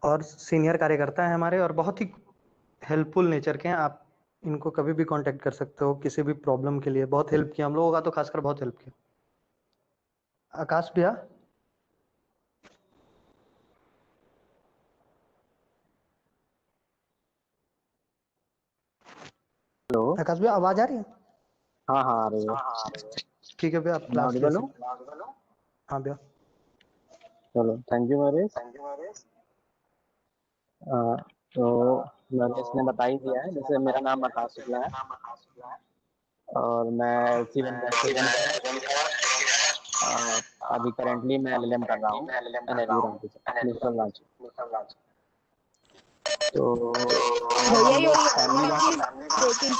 और सीनियर कार्यकर्ता हैं हमारे और बहुत ही हेल्पफुल नेचर के हैं। आप इनको कभी भी कांटेक्ट कर सकते हो किसी भी प्रॉब्लम के लिए। बहुत हेल्प किया हम लोगों का, तो खासकर बहुत हेल्प किया। आकाश भैया, हेलो। आकाश भैया आवाज आ रही है? हाँ हाँ, आ रही है। ठीक है भैया, आप मैं क्लास ले ऑडिबल हूँ? सकते। हाँ भैया। चलो, थैंक यू नरेश। अ, तो नरेश ने बता ही दिया है, जैसे मेरा नाम आकाश शुक्ला है और मैं एलसी वन का स्टूडेंट हूँ। अ, अभी करेंटली मैं एलएलएम कर रहा हूँ एनएलयू रांची से, नेशनल रांची। तो आज भैया हम योर लोग family law. Voice is breaking.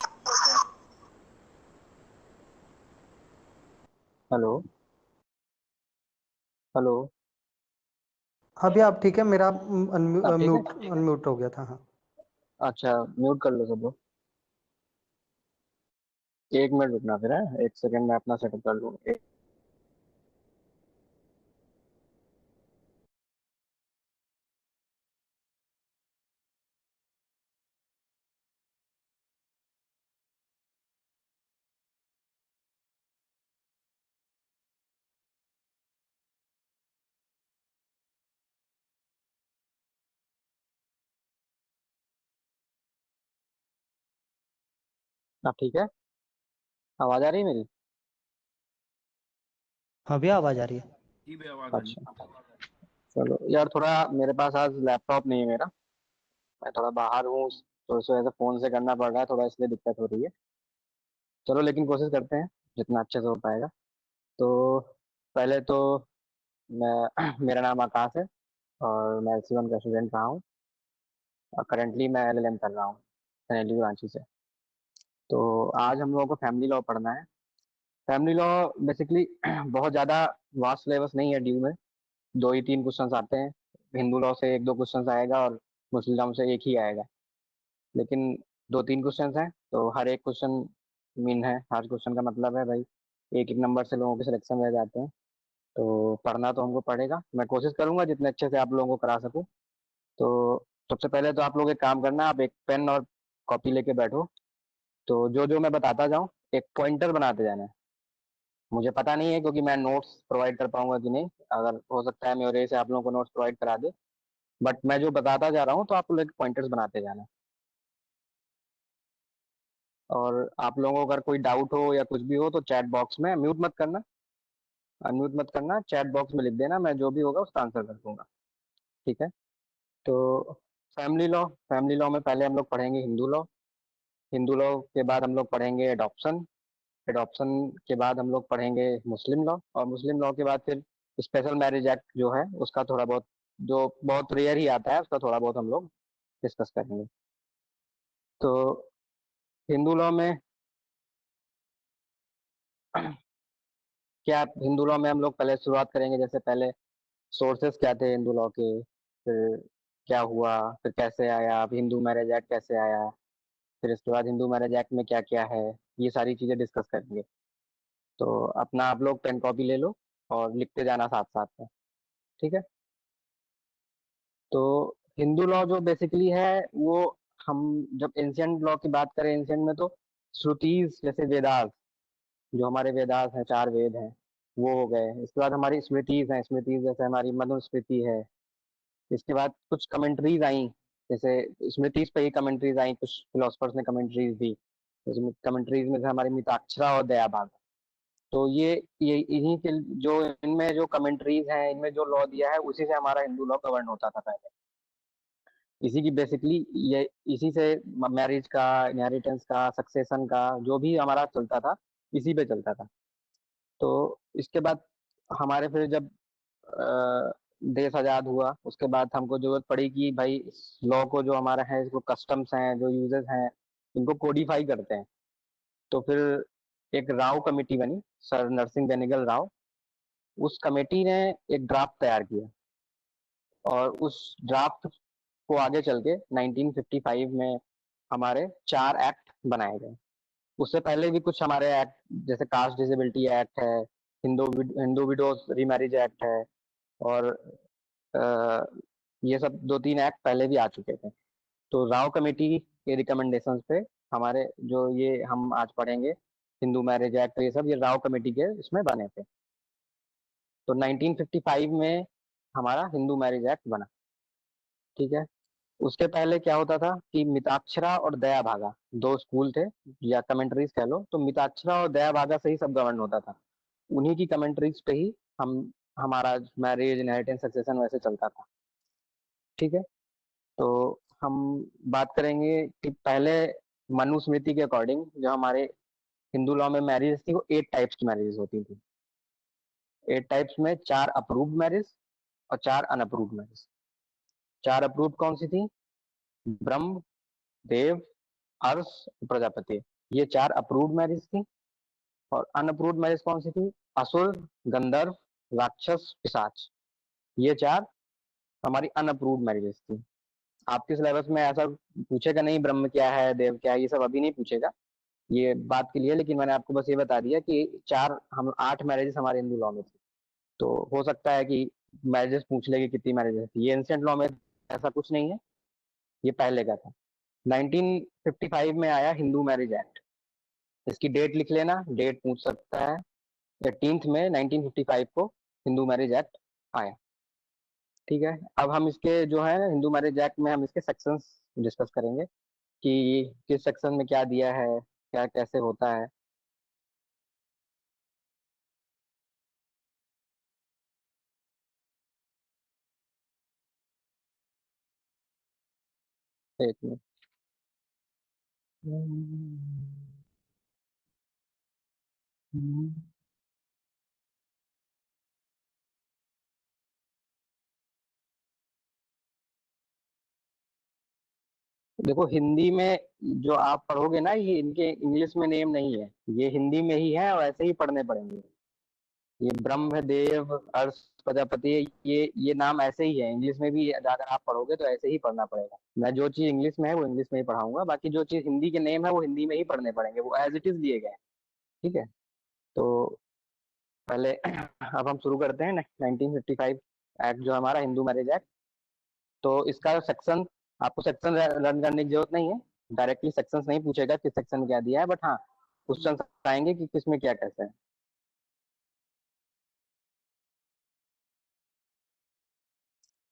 Hello hello. हाँ भैया, आप ठीक है? मेरा अब ठीक है? अनम्यूट हो गया था। हाँ अच्छा, म्यूट कर लो सब लोग। 1 मिनट रुकना फिर है, 1 सेकंड में अपना सेटअप कर लूँ। अब ठीक है? आवाज आ रही है मेरी? हाँ भैया, आवाज आ रही है। जी भैया, आवाज आ रही है। अच्छा, चलो यार, थोड़ा मेरे पास आज लैपटॉप नहीं है मेरा। मैं थोड़ा बाहर हूँ, तो इस वजह से फ़ोन से करना पड़ रहा है थोड़ा, इसलिए दिक्कत हो रही है। चलो, लेकिन कोशिश करते हैं जितना अच्छे से हो पाएगा। तो पहले तो मैं मेरा नाम आकाश है और मैं एलसी वन का स्टूडेंट रहा हूँ और करेंटली मैं एलएलएम कर रहा हूँ एनएलयू रांची से। तो आज हम लोगों को फैमिली लॉ पढ़ना है। फैमिली लॉ बेसिकली बहुत ज़्यादा वास्ट सिलेबस नहीं है ड्यू में। 2 ही 3 क्वेश्चन आते हैं। हिंदू लॉ से 1 2 क्वेश्चन आएगा और मुस्लिम लॉ से एक ही आएगा। लेकिन 2 3 क्वेश्चंस हैं, तो हर एक क्वेश्चन मीन है। हर क्वेश्चन का मतलब है भाई, एक एक नंबर से लोगों के सिलेक्शन रह जाते हैं। तो पढ़ना तो हमको पड़ेगा। मैं कोशिश करूंगा जितने अच्छे से आप लोगों को करा सकूं। तो सबसे पहले तो आप लोग एक काम करना, आप एक पेन और कॉपी लेके बैठो। तो जो जो मैं बताता जाऊं, एक पॉइंटर बनाते जाना है। मुझे पता नहीं है क्योंकि मैं नोट्स प्रोवाइड कर पाऊंगा कि नहीं। अगर हो सकता है मेरे से आप लोगों को नोट्स प्रोवाइड करा दे, बट मैं जो बताता जा रहा हूँ तो आप लोग पॉइंटर्स बनाते जाना। और आप लोगों को अगर कोई डाउट हो या कुछ भी हो तो चैट बॉक्स में, म्यूट मत करना, अनम्यूट मत करना, चैट बॉक्स में लिख देना, मैं जो भी होगा उसका आंसर कर दूंगा। ठीक है? तो फैमिली लॉ में पहले हम लोग पढ़ेंगे हिंदू लॉ। हिंदू लॉ के बाद हम लोग पढ़ेंगे एडॉप्शन। एडॉप्शन के बाद हम लोग पढ़ेंगे मुस्लिम लॉ, और मुस्लिम लॉ के बाद फिर स्पेशल मैरिज एक्ट जो है उसका थोड़ा बहुत, जो बहुत रेयर ही आता है, उसका थोड़ा बहुत हम लोग डिस्कस करेंगे। तो हिंदू लॉ में क्या, हिंदू लॉ में हम लोग पहले शुरुआत करेंगे, जैसे पहले सोर्सेस क्या थे हिंदू लॉ के, फिर क्या हुआ, फिर कैसे आया, अब हिंदू मैरिज एक्ट कैसे आया, फिर इसके बाद हिंदू मैरिज एक्ट में क्या क्या है, ये सारी चीज़ें डिस्कस करेंगे। तो अपना आप लोग पेन कॉपी ले लो और लिखते जाना साथ साथ में। ठीक है? तो हिंदू लॉ जो बेसिकली है वो, हम जब एंशियंट लॉ की बात करें, एंशियंट में तो श्रुतिज जैसे वेदास, जो हमारे वेदास हैं, 4 वेद हैं, वो हो गए। इसके बाद हमारी स्मृतिज हैं, स्मृतिज जैसे हमारी मनुस्मृति है। इसके बाद कुछ कमेंट्रीज आई, जैसे स्मृतिज पे ही कमेंट्रीज आई, कुछ फिलोसफर्स ने कमेंट्रीज दी। जैसे कमेंट्रीज में से हमारी मिताक्षरा और दयाभाग। तो ये इन्हीं के, जो इनमें जो कमेंट्रीज हैं, इनमें जो लॉ दिया है, उसी से हमारा हिंदू लॉ गवर्न होता था पहले। इसी की बेसिकली, ये इसी से मैरिज का, इनहेरिटेंस का, सक्सेशन का जो भी हमारा चलता था, इसी पे चलता था। तो इसके बाद हमारे फिर जब देश आज़ाद हुआ, उसके बाद हमको जरूरत पड़ी कि भाई इस लॉ को, जो हमारा है, इसको कस्टम्स हैं, जो यूजेस हैं, इनको कोडिफाई करते हैं। तो फिर एक राव कमेटी बनी, सर नरसिंह बेनेगल राव। उस कमेटी ने एक ड्राफ्ट तैयार किया और उस ड्राफ्ट को आगे चल के 1955 में हमारे 4 एक्ट बनाए गए। उससे पहले भी कुछ हमारे एक्ट, जैसे कास्ट डिसेबिलिटी एक्ट है, Hindu Hindu widows remarriage act है, और ये सब 2-3 एक्ट पहले भी आ चुके थे। तो राव कमेटी के रिकमेंडेशंस पे हमारे जो ये हम आज पढ़ेंगे हिंदू मैरिज एक्ट, ये सब ये राव कमेटी के इसमें बने थे। तो 1955 में हमारा हिंदू मैरिज एक्ट बना। ठीक है। उसके पहले क्या होता था कि मिताक्षरा और दया भागा दो स्कूल थे या कमेंट्रीज कह लो, तो मिताक्षरा और दया भागा से ही सब गवर्न होता था। उन्हीं की कमेंट्रीज पे ही हम हमारा मैरिज इनहेरिटेंस सक्सेशन वैसे चलता था। ठीक है। तो हम बात करेंगे कि पहले मनुस्मृति के अकॉर्डिंग जो हमारे हिंदू लॉ में मैरिज थी वो 8 टाइप्स की मैरिज होती थी। 8 टाइप्स में 4 अप्रूव्ड मैरिज और 4 अनअप्रूव्ड मैरिज। 4 अप्रूव्ड कौन सी थी? ब्रह्म, देव, अर्श, प्रजापति, ये 4 अप्रूव्ड मैरिज थी। और अनअप्रूव्ड मैरिज कौन सी थी? असुर, गंधर्व, राक्षस, पिशाच, ये 4 हमारी अनअप्रूव्ड मैरिजेस थी। आपके सिलेबस में ऐसा पूछेगा नहीं ब्रह्म क्या है, देव क्या है, ये सब अभी नहीं पूछेगा, ये बात के लिए, लेकिन मैंने आपको बस ये बता दिया कि 4 हम 8 मैरिजेस हमारे हिंदू लॉ में थी। तो हो सकता है कि मैरिजेस पूछ ले कि कितनी मैरिजेस थी। ये एंशिएंट लॉ में ऐसा कुछ नहीं है, ये पहले का था। 1955 में आया हिंदू मैरिज एक्ट। इसकी डेट लिख लेना, डेट पूछ सकता है। 18 में 1955 को हिंदू मैरिज एक्ट आया। ठीक है। अब हम इसके जो है हिंदू मैरिज एक्ट में हम इसके सेक्शंस डिस्कस करेंगे कि किस सेक्शन में क्या दिया है, क्या कैसे होता है। एक मिनट। देखो हिंदी में जो आप पढ़ोगे ना, ये इनके इंग्लिश में नेम नहीं है, ये हिंदी में ही है और ऐसे ही पढ़ने पड़ेंगे। ये ब्रह्म, देव, अर्श, प्रजापति, ये नाम ऐसे ही है। इंग्लिश में भी अगर आप पढ़ोगे तो ऐसे ही पढ़ना पड़ेगा। मैं जो चीज इंग्लिश में है वो इंग्लिश में ही पढ़ाऊंगा, बाकी जो चीज हिंदी के नेम है वो हिंदी में ही पढ़ने पड़ेंगे, वो एज इट इज दिए गए हैं। ठीक है। तो पहले अब हम शुरू करते हैं 1955 एक्ट जो हमारा हिंदू मैरिज एक्ट। तो इसका सेक्शन, आपको सेक्शन रन करने की जरूरत नहीं है, डायरेक्टली सेक्शंस नहीं पूछेगा किस सेक्शन में क्या दिया है, बट हाँ क्वेश्चन आएंगे कि किसमें क्या कैसे है।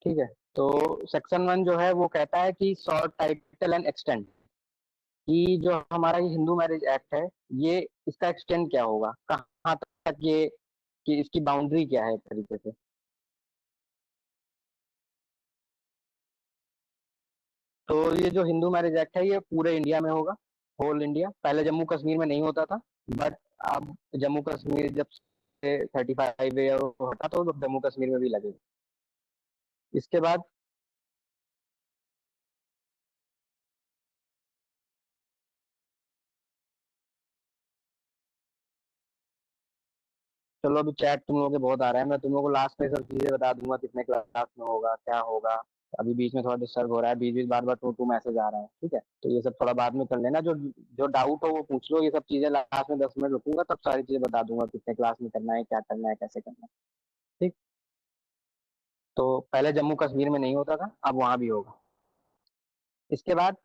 ठीक है। तो सेक्शन 1 जो है वो कहता है कि शॉर्ट टाइटल एंड एक्सटेंड, कि जो हमारा ये हिंदू मैरिज एक्ट है ये इसका एक्सटेंड क्या होगा, कहाँ तक ये, कि इसकी बाउंड्री क्या है एक तरीके से। तो ये जो हिंदू मैरिज एक्ट है ये पूरे इंडिया में होगा, होल इंडिया। पहले जम्मू कश्मीर में नहीं होता था, बट अब जम्मू कश्मीर जब से 35 ईयर होता तो जम्मू कश्मीर में भी लगेगा। इसके बाद चलो, अभी चैट तुम लोगों के बहुत आ रहा है, मैं तुम लोगों को लास्ट में सब चीजें बता दूंगा, कितने क्लास में होगा क्या होगा। अभी बीच में थोड़ा डिस्टर्ब हो रहा है, बीच बीच बार बार टू टू मैसेज आ रहा है। ठीक है। तो ये सब थोड़ा बाद में कर लेना, जो जो डाउट हो वो पूछ लो। ये सब चीजें लास्ट में 10 मिनट रुकूंगा तब सारी चीजें बता दूंगा, कितने क्लास में करना है, क्या करना है, कैसे करना है। ठीक। तो पहले जम्मू कश्मीर में नहीं होता था, अब वहां भी होगा। इसके बाद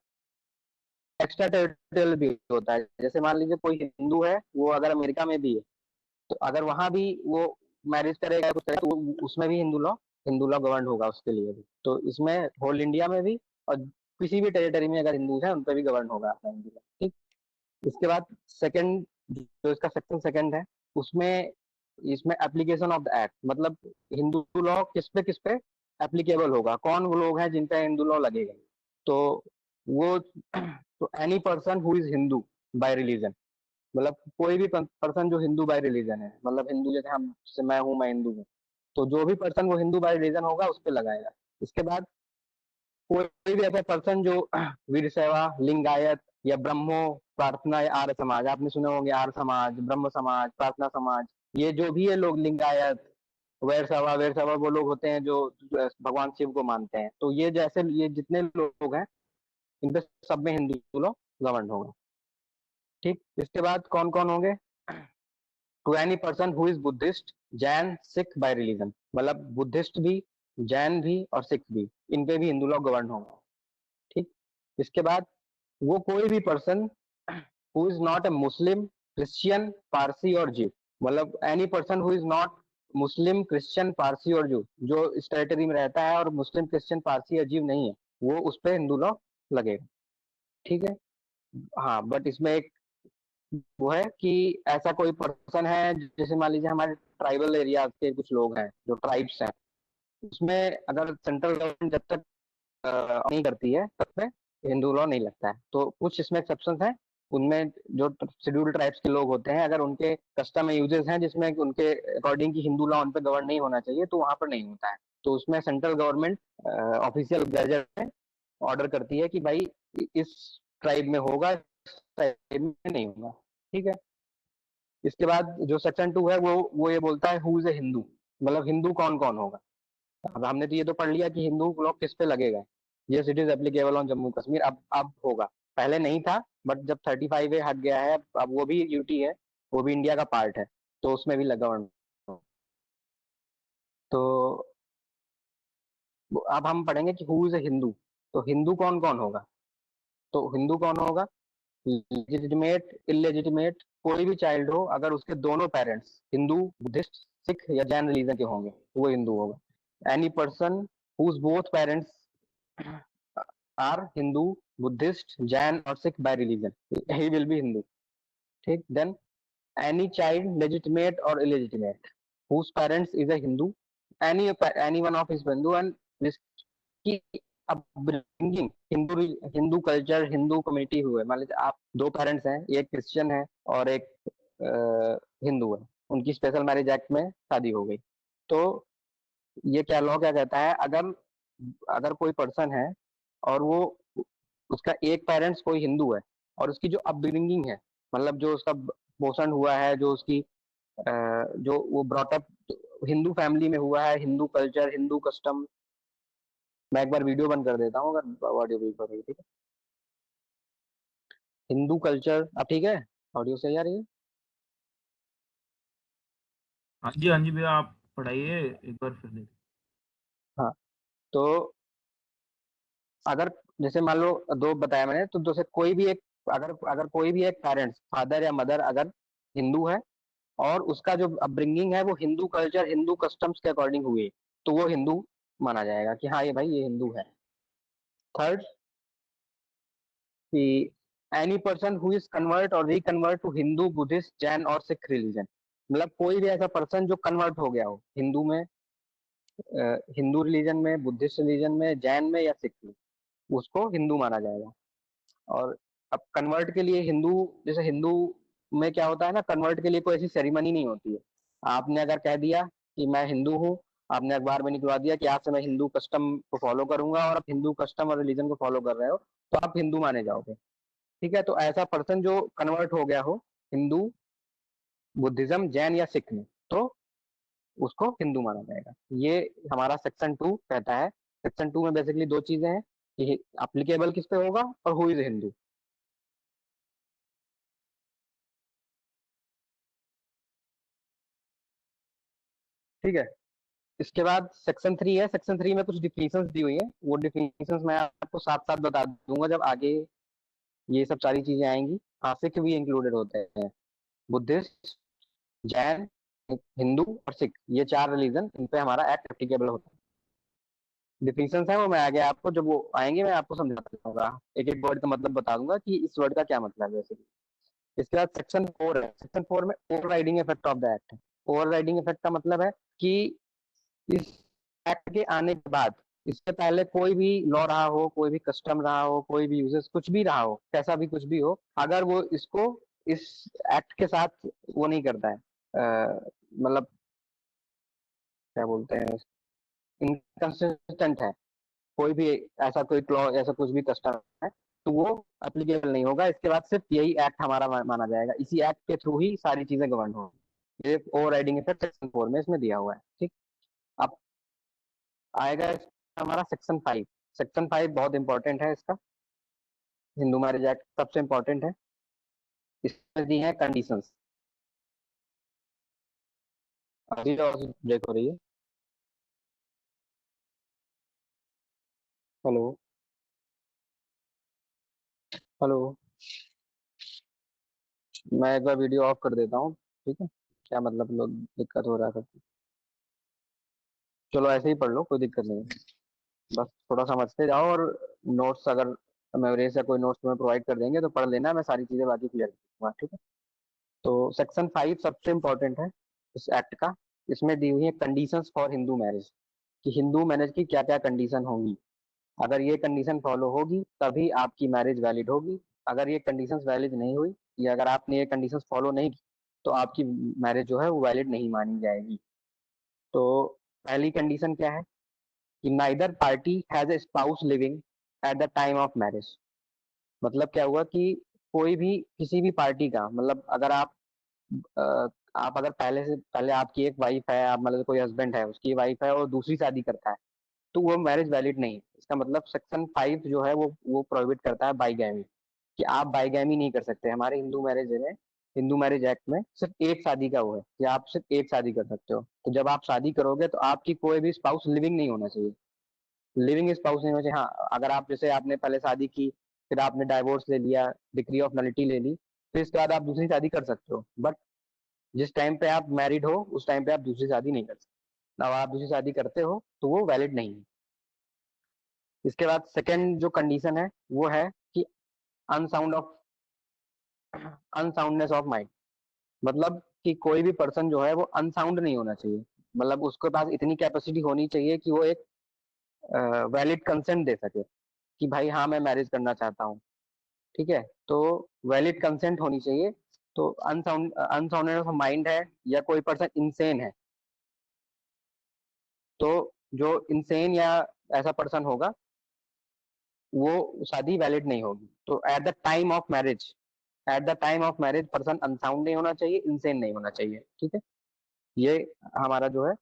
एक्स्ट्रा टेरिटोरियल भी होता है। जैसे मान लीजिए कोई हिंदू है, वो अगर अमेरिका में भी है, तो अगर वहां भी वो मैरिज करेगा कुछ करेगा तो उसमें भी हिंदू लॉ गवर्न होगा उसके लिए भी। तो इसमें होल इंडिया में भी और किसी भी टेरिटरी में अगर हिंदू है उन पर भी गवर्न होगा अपना हिंदू लॉ। ठीक। इसके बाद सेकंड, जो इसका सेक्शन सेकंड है, उसमें इसमें एप्लीकेशन ऑफ द एक्ट, मतलब हिंदू लॉ किस पे एप्लीकेबल होगा, कौन वो लोग हैं जिन पे हिंदू लॉ लगेगा। तो वो तो any person who is Hindu bye religion, मतलब कोई भी पर्सन जो हिंदू बाय रिलीजन है, मतलब हिंदू जैसे हम, जैसे मैं हूँ, मैं हिंदू हूँ, तो जो भी पर्सन वो हिंदू बाय रिलीजन होगा उस पर लगाएगा। इसके बाद कोई भी ऐसा पर्सन जो वीर सेवा, लिंगायत या ब्रह्मो, प्रार्थना या आर्य समाज, आपने सुने होंगे आर्य समाज, ब्रह्म समाज, प्रार्थना समाज, ये जो भी है लोग, लिंगायत, वैर सभा वो लोग होते हैं जो भगवान शिव को मानते हैं। तो ये जैसे ये जितने लोग हैं इन पे सब में हिंदू लोग गवर्न होगा। ठीक। इसके बाद कौन कौन होंगे? To any person who is Buddhist, Jain, Sikh by religion, मतलब बुद्धिस्ट भी, जैन भी और सिख भी, इन पे भी हिंदू लॉ गवर्न होगा। ठीक, इसके बाद वो कोई भी person who is not a Muslim, Christian, Parsi और जीव, मतलब any person who is not Muslim, Christian, Parsi और जीव, जो इस टेरिटरी में रहता है और मुस्लिम, क्रिश्चियन, पारसी या जीव नहीं है, वो उस पर हिंदू लॉ लगेगा। ठीक है। हाँ, बट इसमें एक वो है कि ऐसा कोई पर्सन है, जैसे मान लीजिए हमारे ट्राइबल एरिया के कुछ लोग हैं जो ट्राइब्स हैं, उसमें अगर सेंट्रल गवर्नमेंट जब तक नहीं करती है तब तक हिंदू लॉ नहीं लगता है। तो कुछ इसमें एक्सेप्शन हैं, उनमें जो शेड्यूल्ड ट्राइब्स के लोग होते हैं, अगर उनके कस्टम यूजेस हैं जिसमें उनके अकॉर्डिंग की हिंदू लॉ उन पर गवर्न नहीं होना चाहिए, तो वहां पर नहीं होता है। तो उसमें सेंट्रल गवर्नमेंट ऑफिशियल गैजेट में ऑर्डर करती है कि भाई इस ट्राइब में होगा, इस ट्राइब में नहीं होगा। ठीक है। इसके बाद जो सेक्शन 2 है वो ये बोलता है हु इज ए हिंदू, मतलब हिंदू कौन कौन होगा। अब हमने तो ये तो पढ़ लिया कि हिंदू लॉ किस पे लगेगा, yes it is applicable on Jammu Kashmir. अब होगा, पहले नहीं था, बट जब 35A हट गया है, अब वो भी यूटी है, वो भी इंडिया का पार्ट है, तो उसमें भी लगा। तो अब हम पढ़ेंगे कि हु इज ए हिंदू। तो हिंदू कौन कौन होगा, तो हिंदू कौन होगा, लेजिटिमेट, इलेजिटिमेट, कोई भी चाइल्ड हो, अगर उसके दोनों पेरेंट्स हिंदू, बुद्धिस्ट, सिख या जैन रिलीजन के होंगे, वो हिंदू होगा। Any person whose both parents are Hindu, Buddhist, Jain और Sikh by religion, he will be Hindu. ठीक, देन एनी चाइल्ड लेजिटिमेट और illegitimate whose parents is a Hindu, any one of his Hindu and जिसकी upbringing Hindu, Hindu culture, Hindu community हुए, मान लीजिए आप दो parents हैं, एक क्रिश्चियन है और एक हिंदू है, उनकी स्पेशल मैरिज एक्ट में शादी हो गई, तो ये क्या लॉ क्या कहता है, अगर अगर कोई पर्सन है और वो उसका एक पेरेंट्स कोई हिंदू है और उसकी जो अपब्रिंगिंग है, मतलब जो उसका पोषण हुआ है, जो उसकी जो वो ब्रॉटअप हिंदू फैमिली में हुआ है, हिंदू कल्चर, हिंदू कस्टम। मैं एक बार वीडियो बंद कर देता हूँ अगर ऑडियो भी कर रही है, ठीक है। हिंदू कल्चर, अब ठीक है, ऑडियो सही आ रही है। हाँ जी भैया, आप पढ़ाइए एक बार फिर देख। हाँ, तो अगर जैसे मान लो दो बताया मैंने, तो जैसे कोई भी एक, अगर अगर कोई भी एक पेरेंट्स, फादर या मदर अगर हिंदू है और उसका जो अपब्रिंगिंग है वो हिंदू कल्चर, हिंदू कस्टम्स के अकॉर्डिंग हुई, तो वो हिंदू माना जाएगा कि हाँ ये भाई ये हिंदू है। थर्ड, कि any person who is convert और reconvert to Hindu, Buddhist, Jain और सिख रिलीजन, मतलब कोई भी ऐसा पर्सन जो कन्वर्ट हो गया हो हिंदू में, हिंदू रिलीजन में, बुद्धिस्ट रिलीजन में, जैन में या सिख में, उसको हिंदू माना जाएगा। और अब कन्वर्ट के लिए हिंदू, जैसे हिंदू में क्या होता है ना, कन्वर्ट के लिए कोई ऐसी सेरेमनी नहीं होती है। आपने अगर कह दिया कि मैं हिंदू हूँ, आपने अखबार में निकलवा दिया कि आज से मैं हिंदू कस्टम को फॉलो करूंगा और आप हिंदू कस्टम और रिलीजन को फॉलो कर रहे हो, तो आप हिंदू माने जाओगे। ठीक है, तो ऐसा पर्सन जो कन्वर्ट हो गया हो हिंदू, बुद्धिज्म, जैन या सिख में, तो उसको हिंदू माना जाएगा। ये हमारा सेक्शन 2 कहता है। सेक्शन 2 में बेसिकली दो चीजें हैं कि अप्लीकेबल किस पे होगा और हु इज हिंदू। ठीक है। इसके बाद सेक्शन 3 है। सेक्शन 3 में कुछ डिफिनीशंस दी हुई है, वो डिफिनीशंस मैं आपको साथ साथ बता दूंगा जब आगे ये सब सारी चीजें आएंगी। हाँ, सिख भी इंक्लूडेड होते हैं, बुद्धिस्ट, जैन, हिंदू और सिख, ये चार रिलीजन, इन पे हमारा एक्ट एप्लीकेबल होता है। डिफिनीशंस है वो मैं आगे आपको जब वो आएंगे मैं आपको समझा दूंगा, एक एक वर्ड का मतलब बता दूंगा कि इस वर्ड का क्या मतलब है वैसे। इसके बाद सेक्शन 4 है। सेक्शन 4 में over riding effect of the act है। ओवर राइडिंग इफेक्ट का मतलब है कि इस एक्ट के आने के बाद, इससे पहले कोई भी लॉ रहा हो, कोई भी कस्टम रहा हो, कोई भी यूजेस कुछ भी रहा हो, कैसा भी कुछ भी हो, अगर वो इसको इस एक्ट के साथ वो नहीं करता है, मतलब क्या बोलते हैं, इनकंसिस्टेंट है, कोई भी ऐसा कोई क्लॉज, ऐसा कुछ भी कस्टम है, तो वो एप्लीकेबल नहीं होगा। इसके बाद सिर्फ यही एक्ट हमारा माना जाएगा, इसी एक्ट के थ्रू ही सारी चीजें गवर्न होंगी। ये ओवर राइडिंग इफेक्ट सेक्शन 4 में इसमें दिया हुआ है। ठीक, अब आएगा हमारा सेक्शन 5। सेक्शन 5 बहुत इंपॉर्टेंट है इसका, हिंदू मैरिज एक्ट सबसे इंपॉर्टेंट है। इसमें दी है कंडीशंस। अभी ब्रेक हो रही है। हेलो हेलो, मैं एक बार वीडियो ऑफ कर देता हूँ, ठीक है? क्या मतलब लोग दिक्कत हो रहा है करके। चलो ऐसे ही पढ़ लो, कोई दिक्कत नहीं है। बस थोड़ा समझते जाओ, और नोट्स अगर मेरे से कोई नोट्स तुम्हें प्रोवाइड कर देंगे तो पढ़ लेना, मैं सारी चीजें बाकी क्लियर कर दूंगा, ठीक है? तो सेक्शन 5 सबसे इम्पोर्टेंट है इस एक्ट का। इसमें दी हुई है कंडीशंस फॉर हिंदू मैरिज, कि हिंदू मैरिज की क्या क्या कंडीशन होंगी। अगर ये कंडीशन फॉलो होगी तभी आपकी मैरिज वैलिड होगी। अगर ये कंडीशंस वैलिड नहीं हुई, या अगर आपने ये कंडीशंस फॉलो नहीं की, तो आपकी मैरिज जो है वो वैलिड नहीं मानी जाएगी। तो पहली कंडीशन क्या है कि neither party has a spouse living at the time of marriage. मतलब क्या हुआ कि कोई भी किसी भी पार्टी का, मतलब अगर अ, आप अगर पहले से पहले आपकी एक वाइफ है, आप मतलब कोई हस्बैंड है, उसकी वाइफ है और दूसरी शादी करता है, तो वो मैरिज वैलिड नहीं है। इसका मतलब सेक्शन 5 जो है वो प्रोहिबिट करता है बाईगैमी, कि आप बाईगैमी नहीं कर सकते। हमारे हिंदू मैरिज एक्ट में सिर्फ एक शादी का वो है कि आप सिर्फ एक शादी कर सकते हो। तो जब आप शादी करोगे तो आपकी कोई भी स्पाउस लिविंग नहीं होना चाहिए, लिविंग स्पाउस नहीं होना चाहिए। हाँ, अगर आप जैसे आपने पहले शादी की, फिर आपने डाइवोर्स ले लिया, डिक्री ऑफ नलिटी ले ली, फिर इसके बाद आप दूसरी शादी कर सकते हो, बट जिस टाइम पे आप मैरिड हो उस टाइम पे आप दूसरी शादी नहीं कर सकते। अब आप दूसरी शादी करते हो तो वो वैलिड नहीं है। इसके बाद सेकंड जो कंडीशन है वो है कि unsound of unsoundness of mind. मतलब कि कोई भी पर्सन जो है वो अनसाउंड नहीं होना चाहिए। मतलब उसके पास इतनी कैपेसिटी होनी चाहिए कि वो एक वैलिड कंसेंट दे सके कि भाई हाँ मैं मैरिज करना चाहता हूँ, ठीक है? तो वैलिड कंसेंट होनी चाहिए। तो अनसाउंडनेस ऑफ माइंड है, या कोई पर्सन इंसेन है, तो जो इंसेन या ऐसा पर्सन होगा वो शादी वैलिड नहीं होगी। तो at the time of marriage person unsound नहीं होना चाहिए, इंसेन नहीं होना चाहिए, ठीक है? ये हमारा जो है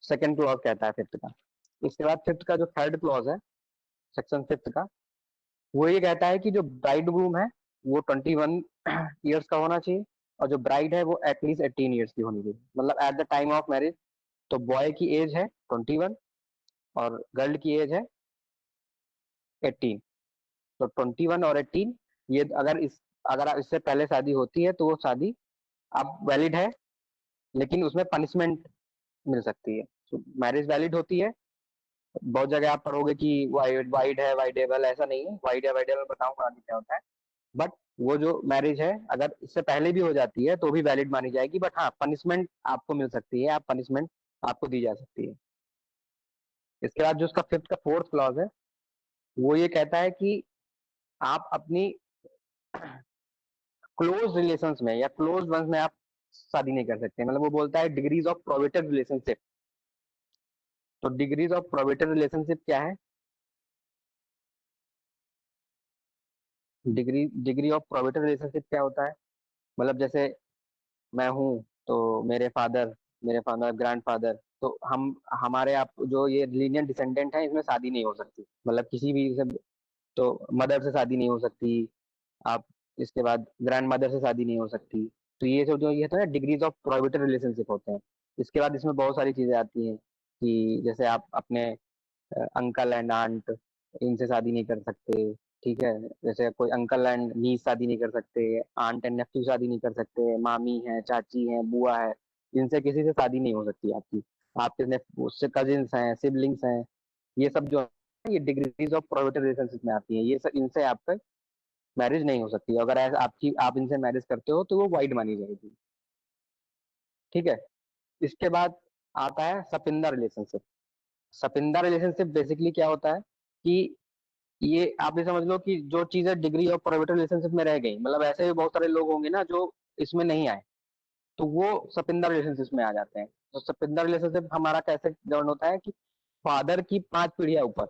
सेकंड क्लॉज कहता है फिफ्थ का। इसके बाद फिफ्थ का जो थर्ड क्लॉज है सेक्शन फिफ्थ का, वो ये कहता है कि जो ब्राइड ग्रूम है वो 21 ईयर्स का होना चाहिए, और जो ब्राइड है वो एटलीस्ट 18 ईयर्स की होनी चाहिए। मतलब at the time of marriage, तो बॉय की एज है 21 और गर्ल की एज है 18। तो 21 और 18, ये अगर इससे पहले शादी होती है तो वो शादी अब वैलिड है, लेकिन उसमें पनिशमेंट मिल सकती है। तो मैरिज वैलिड होती है। बहुत जगह आप पढ़ोगे कि वाइड वाइड है, वाइडेबल, ऐसा नहीं है। वाइड है वाइडेबल बताऊंगा आगे क्या होता है। बट वो जो मैरिज है अगर इससे पहले भी हो जाती है तो भी वैलिड मानी जाएगी, बट हाँ पनिशमेंट आपको मिल सकती है, आप पनिशमेंट आपको दी जा सकती है। इसके बाद जो उसका फिफ्थ का फोर्थ क्लॉज है वो ये कहता है कि आप अपनी क्लोज रिलेशंस में या क्लोज वंस में आप शादी नहीं कर सकते। मतलब वो बोलता है डिग्रीज ऑफ प्रोविटेड रिलेशनशिप। तो डिग्रीज ऑफ प्रोविटेड रिलेशनशिप क्या है? डिग्री ऑफ प्रोविटेड रिलेशनशिप क्या होता है? मतलब जैसे मैं हूँ, तो मेरे फादर ग्रैंडफादर, तो हम हमारे आप जो ये लीनियर डिसेंडेंट है इसमें शादी नहीं हो सकती। मतलब किसी भी से, तो मदर से शादी नहीं हो सकती आप, इसके बाद ग्रैंड मदर से शादी नहीं हो सकती। तो ये सब जो ये तो है डिग्रीज ऑफ प्रोविटेड रिलेशनशिप होते हैं। इसके बाद इसमें बहुत सारी चीजें आती हैं कि जैसे आप अपने अंकल एंड आंट, इनसे शादी नहीं कर सकते, ठीक है? जैसे कोई अंकल एंड नीस शादी नहीं कर सकते, आंट एंड नेफ्यू शादी नहीं कर सकते, मामी है, चाची है, बुआ है, इनसे किसी से शादी नहीं हो सकती आपकी। आपके उससे कजिन्स हैं, सिबलिंग्स हैं, ये सब जो है ये डिग्रीज ऑफ प्रोविटेड रिलेशनशिप में आती है। ये सब इनसे आपका मैरिज नहीं हो सकती। अगर आप इनसे मैरिज करते हो तो वो वाइड मानी जाएगी, ठीक है? इसके बाद आता है सपिंदा रिलेशनशिप। सपिंदा रिलेशनशिप बेसिकली क्या होता है कि ये आप ये समझ लो कि जो चीजें डिग्री ऑफ प्रोविडेंट रिलेशनशिप में रह गई, मतलब ऐसे भी बहुत सारे लोग होंगे ना जो इसमें नहीं आए, तो वो सपिंदर रिलेशनशिप में आ जाते हैं। तो सपिंदर रिलेशनशिप हमारा कैसे जॉइन होता है कि फादर की 5 पीढ़ियां ऊपर,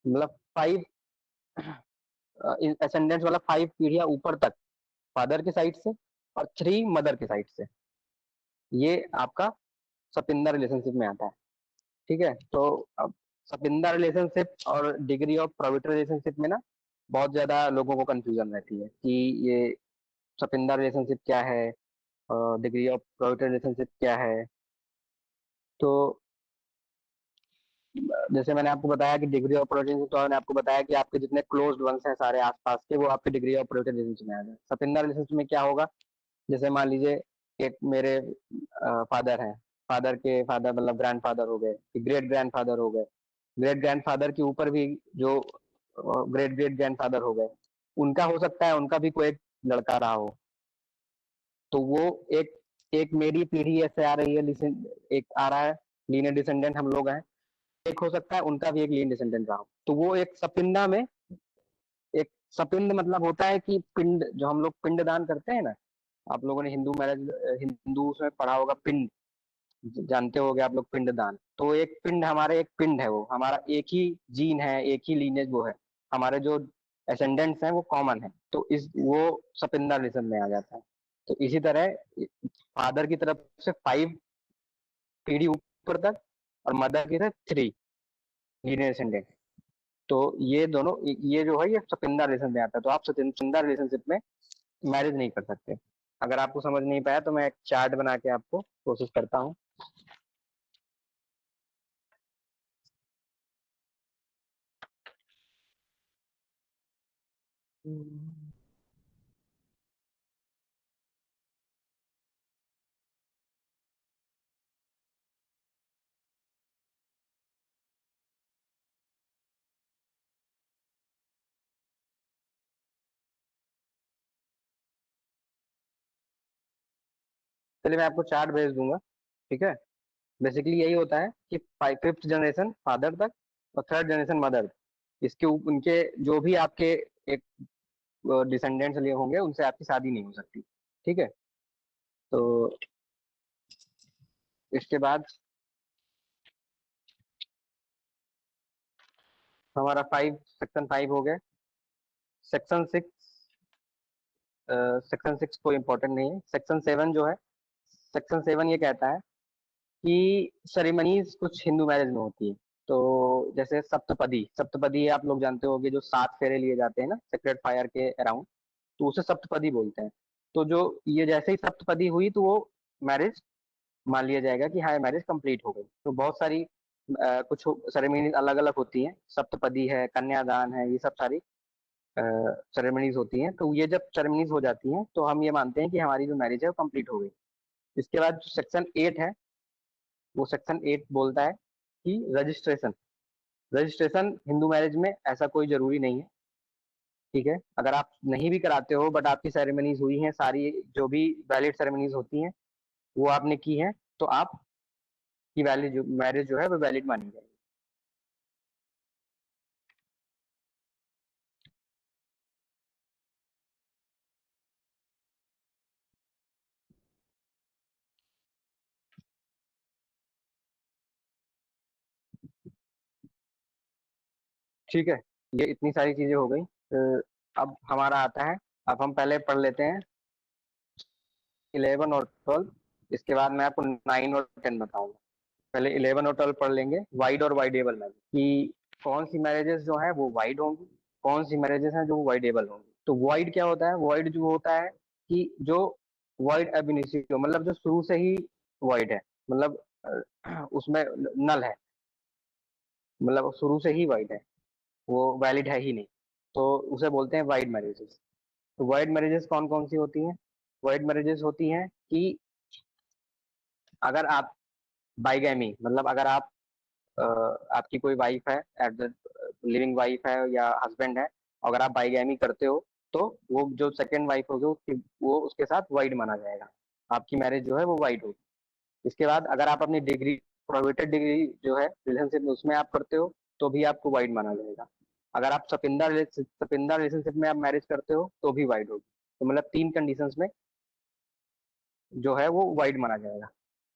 मतलब 5 असेंडेंट्स वाला 5 पीढ़ियां ऊपर तक फादर के साइड से, और 3 मदर के साइड से, ये आपका सपिंदर रिलेशनशिप में आता है, ठीक है? तो अब सपिंदर रिलेशनशिप और डिग्री ऑफ प्रोविडेंट रिलेशनशिप में ना बहुत ज्यादा लोगों को कंफ्यूजन रहती है कि ये सपिंदर रिलेशनशिप क्या है, डिग्री ऑफ प्रोविडेंट रिलेशनशिप क्या है। तो जैसे मैंने आपको बताया कि डिग्री ऑफ प्रोटेक्शन, तो मैंने आपको बताया कि आपके जितने क्लोज्ड वंस हैं सारे आसपास के, वो आपके डिग्री ऑफ प्रोटेक्शन रिलेशनशिप में आ जाए। सपिंदा रिलेशनशिप में क्या होगा, जैसे मान लीजिए एक मेरे फादर हैं, फादर के फादर मतलब ग्रैंडफादर हो गए, ग्रेट ग्रैंडफादर हो गए, ग्रेट ग्रैंडफादर के ऊपर भी जो ग्रेट ग्रेट ग्रैंडफादर हो गए, उनका हो सकता है उनका भी कोई एक लड़का रहा हो, तो वो एक एक मेरी पीढ़ी ऐसे आ रही है, एक आ रहा है लीनियर डिसेंडेंट हम लोग हैं, एक हो सकता है उनका भी एक लीनियर डिसेंडेंट रहा हो, तो वो एक सपिंदा में, एक सपिंड मतलब होता है कि पिंड, जो हम लोग पिंड दान करते हैं ना, आप लोगों ने हिंदू मैरिज, हिंदू उसमें पढ़ा होगा पिंड, जानते होगे आप लोग पिंड दान, तो एक पिंड हमारे, एक पिंड है वो हमारा, एक ही जीन है, एक ही लीनेज वो है, हमारे जो एसेंडेंट्स हैं वो कॉमन है, तो इस वो सपिंदा रिलेशन में आ जाता है। तो इसी तरह फादर की तरफ से 5 पीढ़ी ऊपर तक और मदर की तरफ 3 लीनियर एसेंडेंट, तो ये दोनों, ये जो है ये सपिंदा रिलेशन में आता है, तो आप सपिंदा रिलेशनशिप में मैरिज नहीं कर सकते। अगर आपको समझ नहीं पाया तो मैं एक चार्ट बना के आपको कोशिश करता हूँ। चलिए मैं आपको चार्ट भेज दूंगा, ठीक है। बेसिकली यही होता है कि 5th जनरेशन फादर तक और 3rd जनरेशन मदर, इसके उनके जो भी आपके एक डिसेंडेंट्स लिए होंगे उनसे आपकी शादी नहीं हो सकती, ठीक है। तो इसके बाद हमारा 5 सेक्शन 5 हो गया। सेक्शन 6, सेक्शन 6 कोई इंपॉर्टेंट नहीं है। सेक्शन 7 जो है, सेक्शन 7 ये कहता है कि सेरेमनीज कुछ हिंदू मैरिज में होती है, तो जैसे सप्तपदी, सप्तपदी आप लोग जानते होंगे, जो 7 फेरे लिए जाते हैं ना सेक्रेट फायर के अराउंड, तो उसे सप्तपदी बोलते हैं। तो जो ये जैसे ही सप्तपदी हुई तो वो मैरिज मान लिया जाएगा कि हाँ मैरिज कंप्लीट हो गई। तो बहुत सारी कुछ सेरेमनीज अलग अलग होती हैं, सप्तपदी है, कन्यादान है, ये सब सारी सेरेमनीज होती हैं। तो ये जब सेरेमनीज हो जाती हैं तो हम ये मानते हैं कि हमारी जो मैरिज है वो कंप्लीट हो गई। इसके बाद जो सेक्शन 8 है, वो सेक्शन 8 बोलता है कि रजिस्ट्रेशन, रजिस्ट्रेशन हिंदू मैरिज में ऐसा कोई जरूरी नहीं है, ठीक है। अगर आप नहीं भी कराते हो बट आपकी सेरेमनीज हुई हैं सारी, जो भी वैलिड सेरेमनीज होती हैं वो आपने की हैं, तो आपकी वैलिड जो मैरिज जो है वो वैलिड मानी जाएगी। ठीक है, ये इतनी सारी चीजें हो गई। अब हमारा आता है, अब हम पहले पढ़ लेते हैं 11 और 12, इसके बाद मैं आपको 9 और 10 बताऊंगा। पहले 11 और 12 पढ़ लेंगे, वाइड और वाइडेबल मैरिज, कि कौन सी मैरिजेस जो है वो वाइड होंगी, कौन सी मैरिजेस हैं जो वाइडेबल होंगी। तो वाइड क्या होता है, वाइड जो होता है कि जो वाइड एब इनिशियो, मतलब जो शुरू से ही वाइड है, मतलब उसमें नल है, मतलब शुरू से ही वाइड है, वो वैलिड है ही नहीं, तो उसे बोलते हैं वाइड मैरिजेस। तो वाइड मैरिजेस कौन कौन सी होती हैं, वाइड मैरिजेस होती हैं कि अगर आप बाइगैमी, मतलब अगर आप आपकी कोई वाइफ है, लिविंग वाइफ है या हस्बैंड है, अगर आप बाइगैमी करते हो तो वो जो सेकंड वाइफ होगी वो उसके साथ वाइड माना जाएगा, आपकी मैरिज जो है वो वाइड होगी। इसके बाद अगर आप अपनी डिग्री, प्रोहिबिटेड डिग्री जो है रिलेशनशिप में उसमें आप करते हो तो भी आपको वाइड माना जाएगा। अगर आप सपिंदा रिलेशनशिप में आप मैरिज करते हो तो भी वाइड होगी। तो मतलब 3 कंडीशंस में जो है वो वाइड माना जाएगा।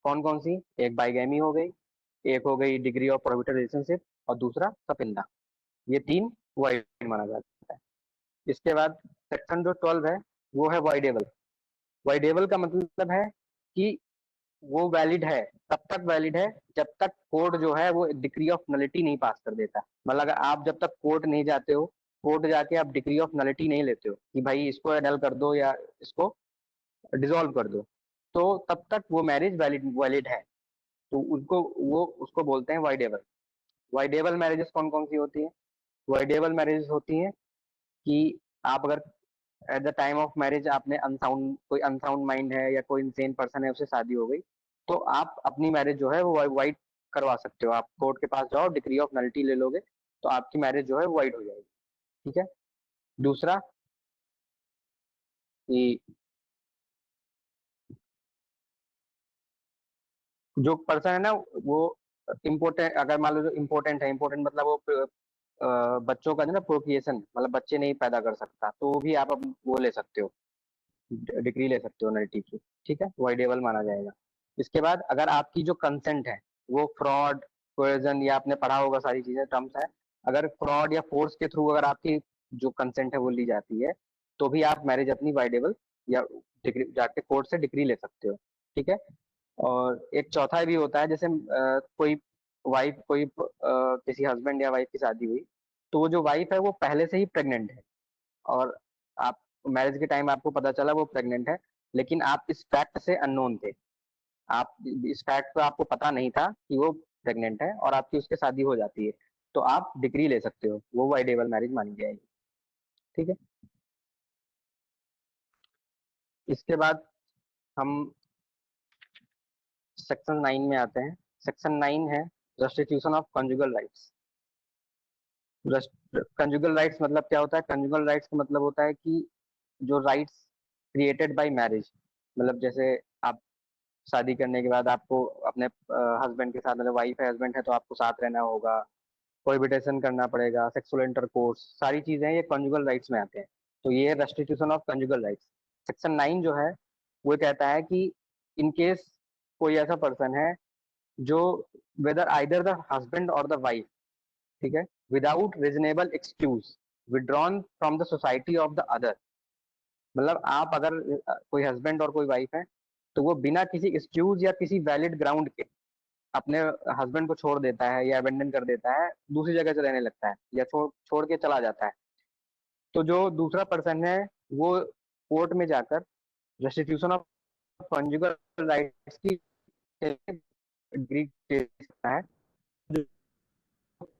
कौन कौन सी, एक बाइगैमी हो गई, एक हो गई डिग्री ऑफ प्रोहिबिटेड रिलेशनशिप, और दूसरा सपिंदा, ये 3 वाइड माना जाता है। इसके बाद सेक्शन जो 12 है वो है वाइडेबल। वाइडेबल का मतलब है कि वो वैलिड है, तब तक वैलिड है जब तक कोर्ट जो है वो डिग्री ऑफ नलिटी नहीं पास कर देता। मतलब अगर आप जब तक कोर्ट नहीं जाते हो, कोर्ट जाके आप डिग्री ऑफ नलिटी नहीं लेते हो कि भाई इसको एडल कर दो या इसको डिसॉल्व कर दो, तो तब तक वो मैरिज वैलिड वैलिड है। तो उनको वो उसको बोलते हैं वाइडेबल, वाइडेबल मैरिजेस कौन कौन सी होती हैं? वाइडेबल मैरिजेस होती हैं कि आप अगर at the time of marriage आपने कोई अनसाउंड माइंड है या कोई इंसेन पर्सन है, उससे शादी हो गई, तो आप अपनी मैरिज जो है वो वाइड करवा सकते हो। आप कोर्ट के पास जाओ, डिग्री ऑफ नलिटी ले लोगे, तो आपकी मैरिज जो है वाइड हो जाएगी। ठीक है। दूसरा कि जो पर्सन है ना वो इम्पोर्टेंट, अगर मान लो जो इम्पोर्टेंट है, इम्पोर्टेंट मतलब वो बच्चों का जो ना प्रोक्रिएशन, मतलब बच्चे नहीं पैदा कर सकता, तो भी आप वो ले सकते हो, डिग्री ले सकते हो नलिटी की। ठीक है, वाइडेबल माना जाएगा। इसके बाद अगर आपकी जो कंसेंट है वो फ्रॉड, कोएजन, या आपने पढ़ा होगा सारी चीजें टर्म्स है, अगर फ्रॉड या फोर्स के थ्रू अगर आपकी जो कंसेंट है वो ली जाती है, तो भी आप मैरिज अपनी वाइडेबल या डिग्री जाके कोर्ट से डिग्री ले सकते हो। ठीक है। और एक चौथा भी होता है, जैसे कोई वाइफ, किसी हस्बैंड या वाइफ की शादी हुई, तो वो जो वाइफ है वो पहले से ही प्रेग्नेंट है, और आप मैरिज के टाइम आपको पता चला वो प्रेग्नेंट है, लेकिन आप इस फैक्ट से अननोन थे, आप इस फैक्ट को आपको पता नहीं था कि वो प्रेग्नेंट है, और आपकी उसके शादी हो जाती है, तो आप डिग्री ले सकते हो, वो वाइडेबल मैरिज मानी जाएगी। ठीक है। इसके बाद हम सेक्शन 9 में आते हैं। सेक्शन 9 है restitution of conjugal rights. Conjugal rights मतलब क्या होता है? कंजुगल राइट्स का मतलब होता है कि जो राइट्स क्रिएटेड बाय मैरिज, मतलब जैसे आप शादी करने के बाद आपको अपने हस्बैंड के साथ, मतलब वाइफ है हस्बैंड है तो आपको साथ रहना होगा, कोएबिटेशन करना पड़ेगा, सेक्सुअल इंटरकोर्स, सारी चीजें ये कंजुगल राइट्स में आते हैं। तो ये restitution of conjugal rights. Section 9 जो है वो कहता है कि इन केस कोई ऐसा पर्सन है जो वेदर आइदर द हस्बैंड और द वाइफ, ठीक है, without reasonable excuse withdrawn from the society of the other, मतलब आप अगर कोई हस्बैंड और कोई वाइफ है, तो वो बिना किसी एक्सक्यूज या किसी वैलिड ग्राउंड के अपने हस्बैंड को छोड़ देता है या अबेंडन कर देता है, दूसरी जगह से रहने लगता है या छोड़ छोड़ के चला जाता है, तो जो दूसरा पर्सन है वो कोर्ट में जाकर रेस्टिट्यूशन ऑफ कॉन्जुगल राइट्स की डिग्री दे सकता है, जो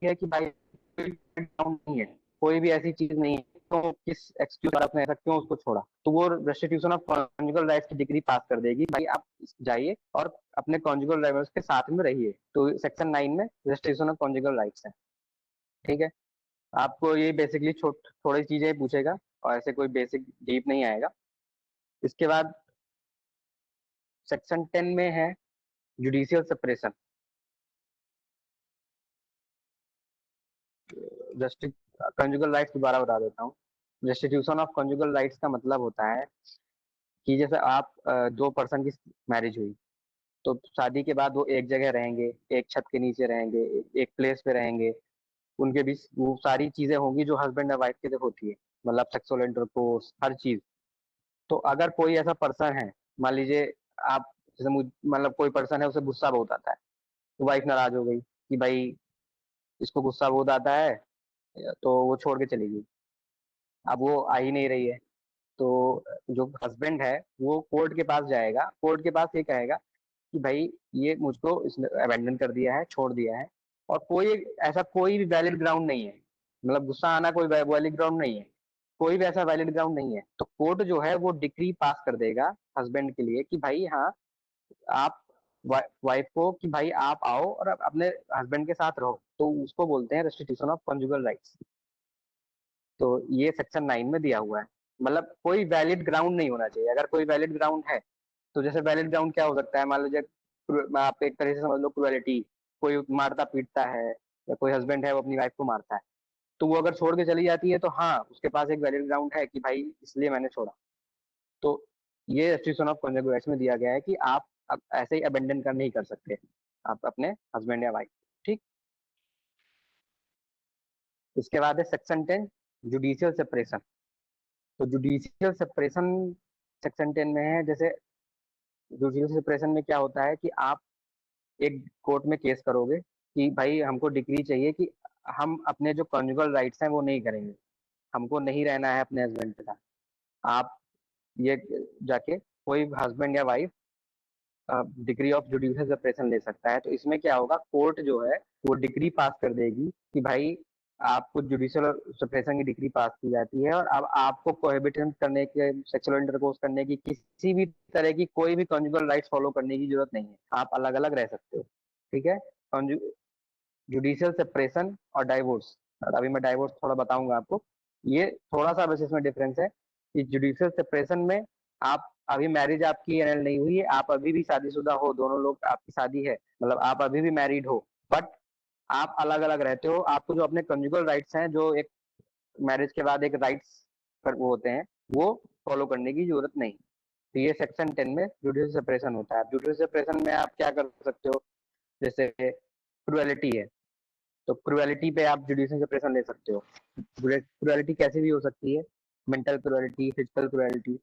है कि भाई कोई ground नहीं है, कोई भी ऐसी चीज नहीं है, तो किस एक्सक्यूज पर आपने ऐसा क्यों उसको छोड़ा, तो वो रेस्टिट्यूशन ऑफ कॉन्जुगल राइट्स की डिग्री पास कर देगी, भाई आप जाइए और अपने कॉन्जुगल राइट्स के साथ में रहिए। तो सेक्शन 9 में रेस्टिट्यूशन ऑफ कॉन्जुगल राइट्स है। ठीक है। आपको ये बेसिकली थोड़ी चीजें पूछेगा, और ऐसे कोई बेसिक डीप नहीं आएगा। इसके बाद सेक्शन 10 में है जुडिशियल सेपरेशन। कंजुगल राइट्स दोबारा बता देता हूँ। रेस्टिट्यूशन ऑफ कंजुगल राइट्स का मतलब होता है कि जैसे आप दो पर्सन की मैरिज हुई, तो शादी के बाद वो एक जगह रहेंगे, एक छत के नीचे रहेंगे, एक प्लेस पे रहेंगे, उनके बीच वो सारी चीजें होंगी जो हस्बैंड और वाइफ के लिए होती है, मतलब सेक्सुअल इंटरकोर्स, हर चीज। तो अगर कोई ऐसा पर्सन है, मान लीजिए आप, जैसे मतलब कोई पर्सन है उसे गुस्सा बहुत आता है, तो वाइफ नाराज हो गई कि भाई इसको गुस्सा बहुत आता है, तो वो छोड़ के चली गई, अब वो आ ही नहीं रही है, तो जो हस्बैंड है वो कोर्ट के पास जाएगा, कोर्ट के पास ये कहेगा कि भाई ये मुझको इसने अबेंडन कर दिया है, छोड़ दिया है, और कोई ऐसा कोई भी वैलिड ग्राउंड नहीं है, मतलब गुस्सा आना कोई वैलिड ग्राउंड नहीं है, कोई भी ऐसा वैलिड ग्राउंड नहीं है, तो कोर्ट जो है वो डिक्री पास कर देगा हस्बैंड के लिए कि भाई हाँ, आप वाइफ को कि भाई आप आओ और अपने हस्बैंड के साथ रहो, तो उसको बोलते हैं रेस्टिट्यूशन ऑफ कंजुगल राइट्स। तो ये सेक्शन 9 में दिया हुआ है। मतलब कोई वैलिड ग्राउंड नहीं होना चाहिए, अगर कोई वैलिड ग्राउंड है, तो जैसे वैलिड ग्राउंड क्या हो सकता है, मान लीजिए आप एक तरह से समझ लो क्रुएलिटी, कोई मारता पीटता है, या कोई हस्बैंड है वो अपनी वाइफ को मारता है, तो वो अगर छोड़ के चली जाती है, तो हाँ उसके पास एक वैलिड ग्राउंड है कि भाई इसलिए मैंने छोड़ा। तो ये रेस्ट्रिक्शन ऑफ कंजुगल राइट्स में दिया गया है कि आप अब ऐसे ही अबेंडन कर नहीं कर सकते आप अपने हस्बैंड या वाइफ। ठीक। इसके बाद है सेक्शन 10 जुडिशियल सेपरेशन। तो जुडिशियल सेपरेशन सेक्शन 10 में है, जैसे जुडिशियल सेपरेशन में क्या होता है कि आप एक कोर्ट में केस करोगे कि भाई हमको डिक्री चाहिए कि हम अपने जो कॉन्जुगल राइट्स हैं वो नहीं करेंगे, हमको नहीं रहना है अपने हस्बैंड के साथ। आप ये जाके कोई हस्बैंड या wife degree of judicial separation ले सकता है। तो इसमें क्या होगा, कोर्ट जो है वो डिग्री पास कर देगी कि भाई आपको जुडिशियल सेपरेशन की डिग्री पास की जाती है, और अब आपको कोहेबिटेशन करने के, सेक्सुअल इंटरकोर्स करने की, किसी भी तरह की कोई भी कॉन्जुगल राइट्स फॉलो करने की जरूरत नहीं है, आप अलग अलग रह सकते हो। ठीक है, जुडिशियल सेपरेशन और डाइवोर्स, अभी मैं डाइवोर्स थोड़ा बताऊंगा आपको। ये थोड़ा सा बस इसमें डिफरेंस है कि जुडिशियल सेपरेशन में आप अभी मैरिज आपकी एनल नहीं हुई है, आप अभी भी शादीशुदा हो, दोनों लोग, आपकी शादी है, मतलब आप अभी भी मैरिड हो, बट आप अलग अलग रहते हो। आपको जो अपने कंजुगल राइट्स हैं, जो एक मैरिज के बाद एक राइट्स पर वो होते हैं, वो फॉलो करने की जरूरत नहीं। तो ये सेक्शन 10 में जुडिशियल सेपरेशन होता है। जुडिशियल सेपरेशन में आप क्या कर सकते हो, जैसे क्रुएलिटी है, तो क्रुएलिटी पे आप जुडिशियल सेपरेशन ले सकते हो। क्रुएलिटी कैसे भी हो सकती है, मेंटल क्रुएलिटी, फिजिकल क्रुएलिटी।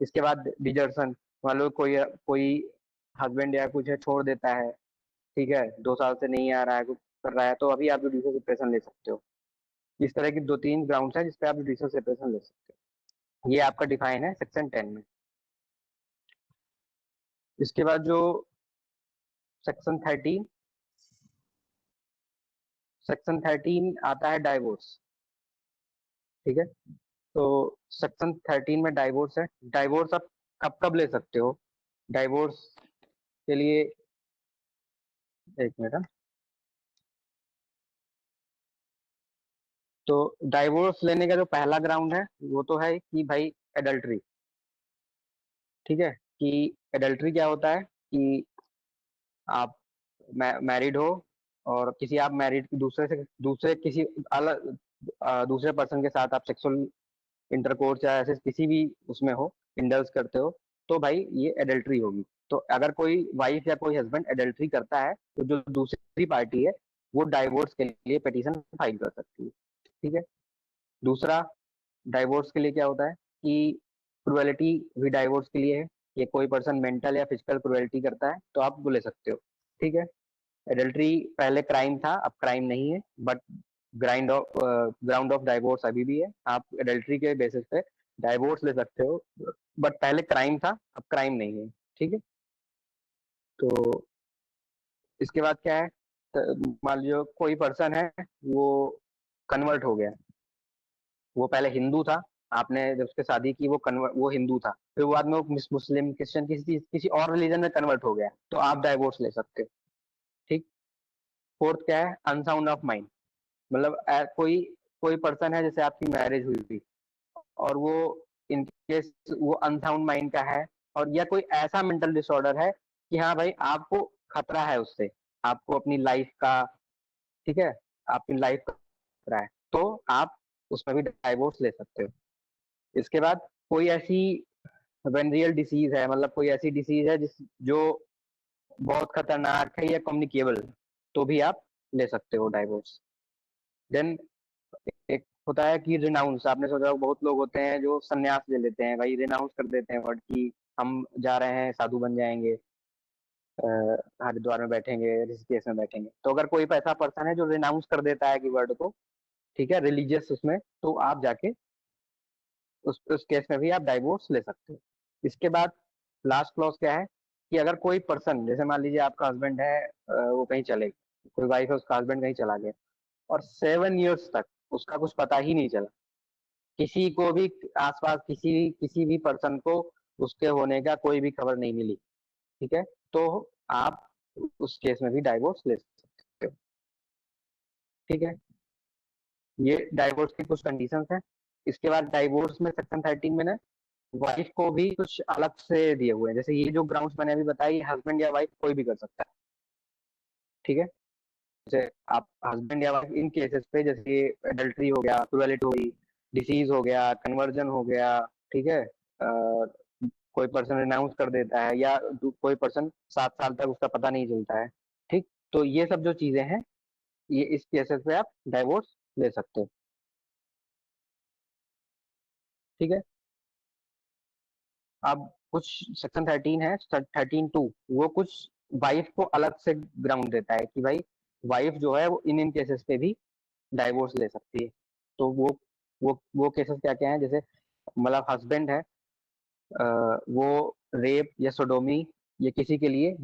इसके बाद डिजर्शन, मान लो कोई कोई हस्बैंड या कुछ है छोड़ देता है, ठीक है, 2 साल से नहीं आ रहा है, कुछ कर रहा है, तो अभी आप जुडिशियल सेपरेशन ले सकते हो। इस तरह की 2-3 ग्राउंड्स हैं जिसपे आप जुडिशियल सेपरेशन ले सकते हो। ये आपका डिफाइन है सेक्शन 10 में। इसके बाद जो सेक्शन 13, सेक्शन 13 आता है डाइवोर्स। ठीक है, तो सेक्शन 13 में डाइवोर्स है। डाइवोर्स आप कब कब ले सकते हो, डाइवोर्स के लिए, एक मिनट। तो डाइवोर्स लेने का जो पहला ग्राउंड है वो तो है कि भाई एडल्ट्री। ठीक है, कि एडल्ट्री क्या होता है कि आप मैरिड हो और किसी, आप मैरिड दूसरे किसी अलग दूसरे पर्सन के साथ आप सेक्सुअल इंटरकोर्स या ऐसे किसी भी उसमें हो, इंडल्ज करते हो, तो भाई ये एडल्ट्री होगी। तो अगर कोई वाइफ या कोई हस्बैंड एडल्ट्री करता है, तो जो दूसरी पार्टी है वो डाइवोर्स के लिए पिटीशन फाइल कर सकती है। ठीक है, दूसरा, डाइवोर्स के लिए क्या होता है कि क्रुएलिटी भी डाइवोर्स के लिए है, कि कोई पर्सन मेंटल या फिजिकल क्रुएलिटी करता है तो आप वो ले सकते हो। ठीक है, एडल्ट्री पहले क्राइम था, अब क्राइम नहीं है, बट ग्राउंड ऑफ डाइवोर्स अभी भी है। आप एडल्ट्री के बेसिस पे डाइवोर्स ले सकते हो, बट पहले क्राइम था, अब क्राइम नहीं है। ठीक है, तो इसके बाद क्या है, मान लीजिए कोई पर्सन है, वो कन्वर्ट हो गया, वो पहले हिंदू था, आपने जब उसके शादी की वो हिंदू था, फिर बाद में वो मुस्लिम, क्रिश्चियन, किसी और रिलीजन में कन्वर्ट हो गया, तो आप डाइवोर्स ले सकते हो। ठीक, फोर्थ क्या है, अनसाउंड ऑफ माइंड, मतलब कोई कोई पर्सन है, जैसे आपकी मैरिज हुई थी और वो इन केस वो अनसाउंड माइंड का है, और या कोई ऐसा मेंटल डिसऑर्डर है कि हाँ भाई आपको खतरा है उससे, आपको अपनी लाइफ का, ठीक है, आपकी लाइफ का खतरा है, तो आप उसमें भी डाइवोर्स ले सकते हो। इसके बाद कोई ऐसी वेनरियल डिसीज है, मतलब कोई ऐसी डिसीज है जिस जो बहुत खतरनाक है या कम्युनिकेबल, तो भी आप ले सकते हो डाइवोर्स। देन एक होता है कि रिनाउंस, आपने सोचा बहुत लोग होते हैं जो संन्यास ले लेते हैं, भाई रिनाउंस कर देते हैं वर्ड की, हम जा रहे हैं, साधु बन जाएंगे, हरिद्वार में बैठेंगे, ऋषिकेश में बैठेंगे। तो अगर कोई ऐसा पर्सन है जो रिनाउंस कर देता है कि वर्ड को, ठीक है, रिलीजियस उसमें, तो आप जाके उस केस में भी आप डाइवोर्स ले सकते हो। इसके बाद लास्ट क्लॉज क्या है कि अगर कोई पर्सन, जैसे मान लीजिए आपका हस्बैंड है, वो कहीं चले, कोई वाइफ है, उसका हस्बैंड कहीं चला गया और 7 years तक उसका कुछ पता ही नहीं चला, किसी को भी आसपास किसी भी पर्सन को उसके होने का कोई भी खबर नहीं मिली, ठीक है, तो आप उस केस में भी डाइवोर्स ले सकते हो। ठीक है, ये डाइवोर्स की कुछ कंडीशंस हैं। इसके बाद डाइवोर्स में सेक्शन 13 में ना वाइफ को भी कुछ अलग से दिए हुए हैं, जैसे ये जो ग्राउंड्स मैंने अभी बताई, हस्बैंड या वाइफ कोई भी कर सकता है। ठीक है, जैसे आप हस्बैंड या वाइफ इन केसेस पे, जैसे एडल्ट्री हो गया, क्रुएलिटी हो गई, डिसीज हो गया, कन्वर्जन हो गया, ठीक है, कोई पर्सन रिनाउंस कर देता है, या कोई पर्सन 7 साल तक उसका पता नहीं चलता है, ठीक, तो ये सब जो चीजें हैं, ये इस केसेस पे आप डाइवोर्स ले सकते हो। ठीक है, अब कुछ सेक्शन 13 है, 13(2), वो कुछ वाइफ को अलग से ग्राउंड देता है कि भाई वाइफ जो है वो इन केसेस पे भी डाइवोर्स ले सकती है। तो वो केसेस क्या क्या है, जैसे मतलब हस्बैंड है, वो रेप या सोडोमी ये किसी के लिए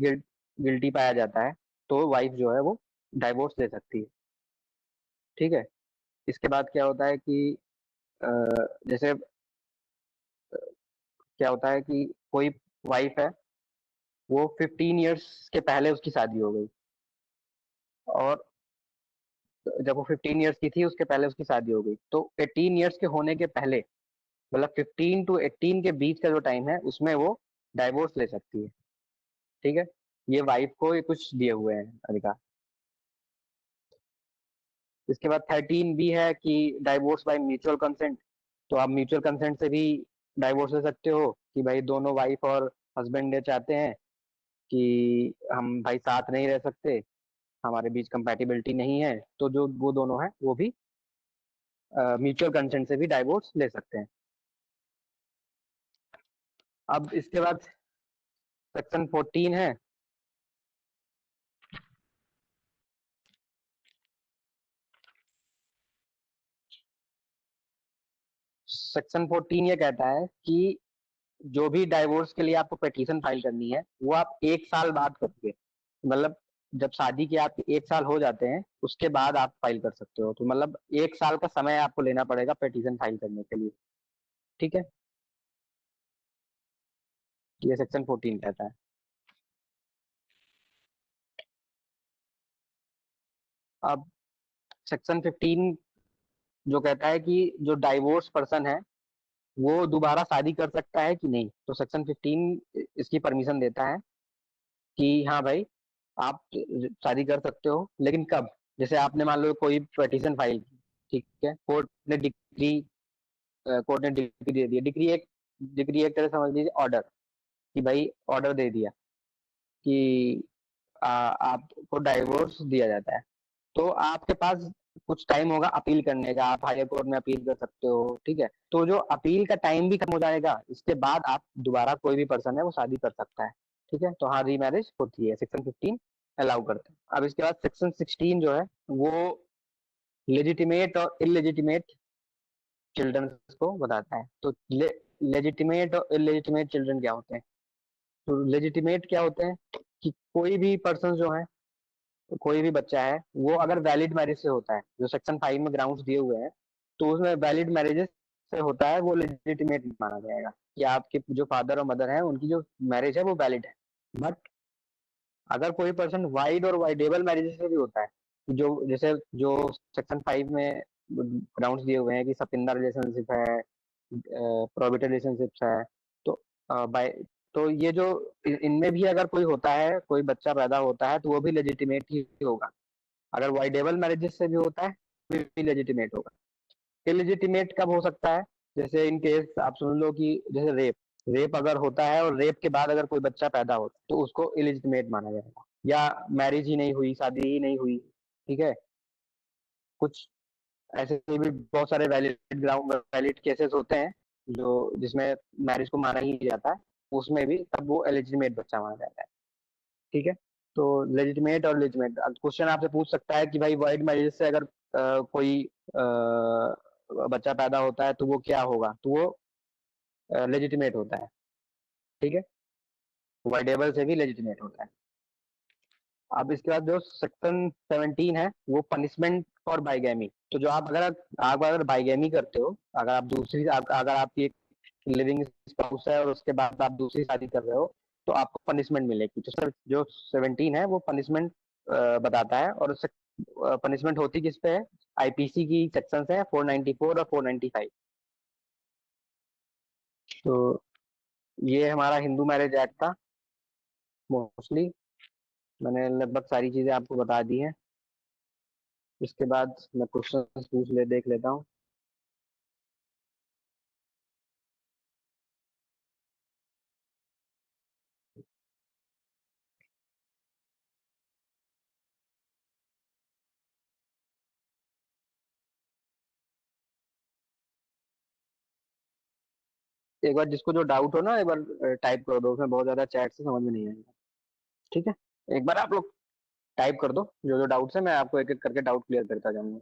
गिल्टी पाया जाता है तो वाइफ जो है वो डाइवोर्स ले सकती है। ठीक है। इसके बाद क्या होता है कि जैसे क्या होता है कि कोई वाइफ है, वो 15 इयर्स के पहले उसकी शादी हो गई, और जब वो 15 इयर्स की थी उसके पहले उसकी शादी हो गई, तो 18 इयर्स के होने के पहले, मतलब 15 टू 18 के बीच का जो टाइम है उसमें वो डाइवोर्स ले सकती है। ठीक है। ये वाइफ को ये कुछ दिए हुए हैं अधिकार। इसके बाद 13 बी है कि डाइवोर्स बाय म्यूचुअल कंसेंट। तो आप म्यूचुअल कंसेंट से भी डाइवोर्स ले सकते हो कि भाई दोनों वाइफ और हस्बैंड ये चाहते हैं कि हम भाई साथ नहीं रह सकते, हमारे बीच कंपैटिबिलिटी नहीं है, तो जो वो दोनों हैं वो भी म्यूचुअल कंसेंट से भी डाइवोर्स ले सकते हैं। अब इसके बाद सेक्शन 14 है। सेक्शन 14 ये कहता है कि जो भी डाइवोर्स के लिए आपको पिटीशन फाइल करनी है वो आप 1 साल बाद करोगे। मतलब जब शादी के आपके 1 साल हो जाते हैं उसके बाद आप फाइल कर सकते हो, तो मतलब 1 साल का समय आपको लेना पड़ेगा पिटीशन फाइल करने के लिए। ठीक है। ये सेक्शन 14 कहता है। अब सेक्शन 15 जो कहता है कि जो डाइवोर्स पर्सन है वो दोबारा शादी कर सकता है कि नहीं। तो सेक्शन 15 इसकी परमिशन देता है कि हाँ भाई, आप शादी कर सकते हो, लेकिन कब? जैसे आपने मान लो कोई पिटीशन फाइल की, ठीक है, कोर्ट ने डिग्री दे दी। डिग्री एक तरह से समझ लीजिए ऑर्डर, कि भाई ऑर्डर दे दिया कि आपको डाइवोर्स दिया जाता है। तो आपके पास कुछ टाइम होगा अपील करने का, आप हायर कोर्ट में अपील कर सकते हो। ठीक है। तो जो अपील का टाइम भी खत्म हो जाएगा, इसके बाद आप दोबारा कोई भी पर्सन है वो शादी कर सकता है। ठीक है। तो हाँ, रीमैरिज होती है, सेक्शन 15 अलाउ करता है। अब इसके बाद सेक्शन 16 जो है वो लेजिटिमेट और इलेजिटिमेट चिल्ड्रन को बताता है। तो लेजिटिमेट और इलेजिटिमेट चिल्ड्रन क्या होते हैं? तो लेजिटिमेट क्या होते हैं कि कोई भी पर्सन जो है, कोई भी बच्चा है, वो अगर वैलिड मैरिज से होता है, जो सेक्शन 5 में ग्राउंड्स दिए हुए हैं, तो उसमें वैलिड मैरिजेस से होता है, वो लेजिटिमेट माना जाएगा कि आपके जो फादर और मदर हैं उनकी जो मैरिज है वो वैलिड है। बट अगर कोई पर्सन वाइड और वाइडेबल मैरिज से भी होता है, जो जैसे जो सेक्शन 5 में ग्राउंड्स दिए हुए हैं कि सपिंदा रिलेशनशिप है, प्रोहिबिटेड रिलेशनशिप्स है, तो बाय, तो ये जो इनमें भी अगर कोई होता है, कोई बच्चा पैदा होता है, तो वो भी लेजिटिमेट ही होगा। अगर वाइडेबल मैरिजेस से भी होता है तो भी लेजिटिमेट होगा। इलेजिटिमेट कब हो सकता है? जैसे इन केस आप सुन लो कि जैसे रेप, रेप अगर होता है और रेप के बाद अगर कोई बच्चा पैदा होता है तो उसको इलेजिटिमेट माना जाएगा, या मैरिज ही नहीं हुई, शादी ही नहीं हुई। ठीक है। कुछ ऐसे भी बहुत सारे वैलिड केसेस होते हैं जो जिसमें मैरिज को माना ही नहीं जाता है, उसमें भी तब वो एलिजिमेट बच्चा माना जाता है। ठीक है। तो लेजिटिमेट और लेजिटिमेट क्वेश्चन आपसे पूछ सकता है कि भाई वाइड मैरिज से अगर कोई बच्चा पैदा होता है तो वो क्या होगा? तो वो लेजिटिमेट होता है। ठीक है। वाइडेबल से भी लेजिटिमेट होता है। अब इसके बाद जो सेक्शन 17 है वो पनिशमेंट फॉर बाइगैमी। तो जो आप अगर बाइगैमी करते हो, अगर आप अगर आपकी एक लिविंग स्पाउस है और उसके बाद आप दूसरी शादी कर रहे हो, तो आपको पनिशमेंट मिलेगी। तो सर जो 17 है वो पनिशमेंट बताता है, और पनिशमेंट होती किस पे है? आईपीसी की सेक्शन है 494 और 495। तो ये हमारा हिंदू मैरिज एक्ट था। मोस्टली मैंने लगभग सारी चीजें आपको बता दी हैं। इसके बाद मैं क्वेश्चन देख लेता हूँ। एक बार जिसको जो डाउट हो ना, एक बार टाइप कर दो, उसमें बहुत ज्यादा चैट से समझ में नहीं आएगा। ठीक है। एक बार आप लोग टाइप कर दो जो जो डाउट्स है, मैं आपको एक एक करके डाउट क्लियर करता जाऊंगा।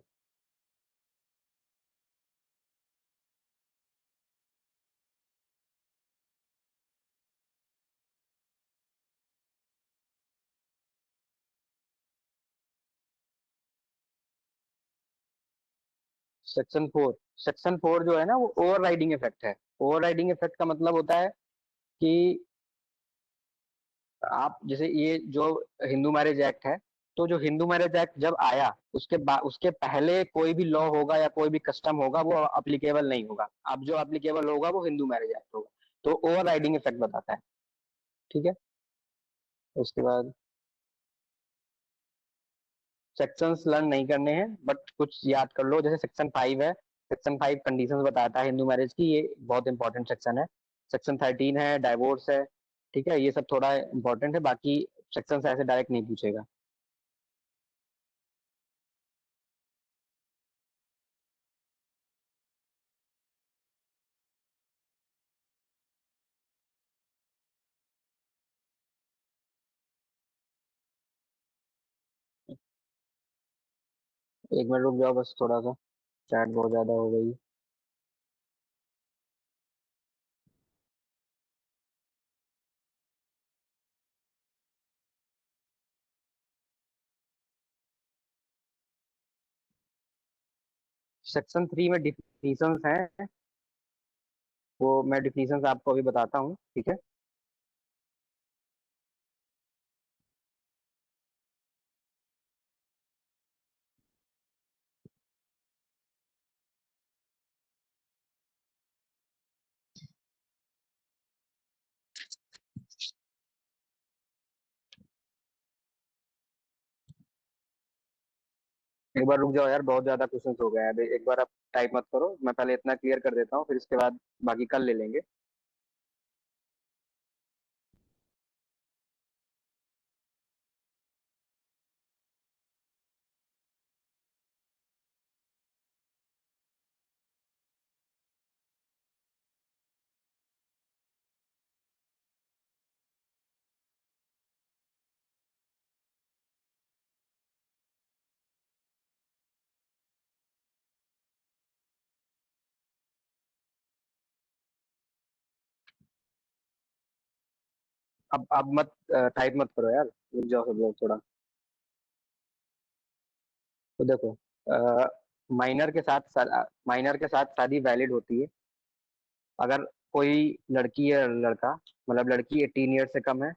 सेक्शन 4 जो है ना, वो ओवर राइडिंग इफेक्ट है। ओवर राइडिंग इफेक्ट का मतलब होता है कि आप जैसे ये जो हिंदू मैरिज एक्ट है, तो जो हिंदू मैरिज एक्ट जब आया, उसके पहले कोई भी लॉ होगा या कोई भी कस्टम होगा, वो अप्लीकेबल नहीं होगा। अब जो अप्लीकेबल होगा वो हिंदू मैरिज एक्ट होगा। तो ओवर राइडिंग इफेक्ट बताता है। ठीक है। उसके बाद सेक्शंस लर्न नहीं करने हैं, बट कुछ याद कर लो। जैसे सेक्शन 5 है, सेक्शन 5 कंडीशंस बताता है हिंदू मैरिज की, ये बहुत इंपॉर्टेंट सेक्शन है। सेक्शन 13 है, डाइवोर्स है। ठीक है, ये सब थोड़ा इंपॉर्टेंट है, बाकी सेक्शन ऐसे डायरेक्ट नहीं पूछेगा। एक मिनट रुक जाओ बस, थोड़ा सा चैट बहुत ज्यादा हो गई। सेक्शन 3 में डिफिनीशंस हैं, वो मैं डिफिनीशंस आपको अभी बताता हूँ। ठीक है। एक बार रुक जाओ यार, बहुत ज्यादा क्वेश्चंस हो गए हैं अभी। एक बार आप टाइप मत करो, मैं पहले इतना क्लियर कर देता हूँ, फिर इसके बाद बाकी कल ले लेंगे। अब मत टाइप मत करो यार, रुक जाओ सब लोग थोड़ा। तो देखो, माइनर के साथ शादी वैलिड होती है अगर कोई लड़की या लड़का, मतलब लड़की 18 ईयर से कम है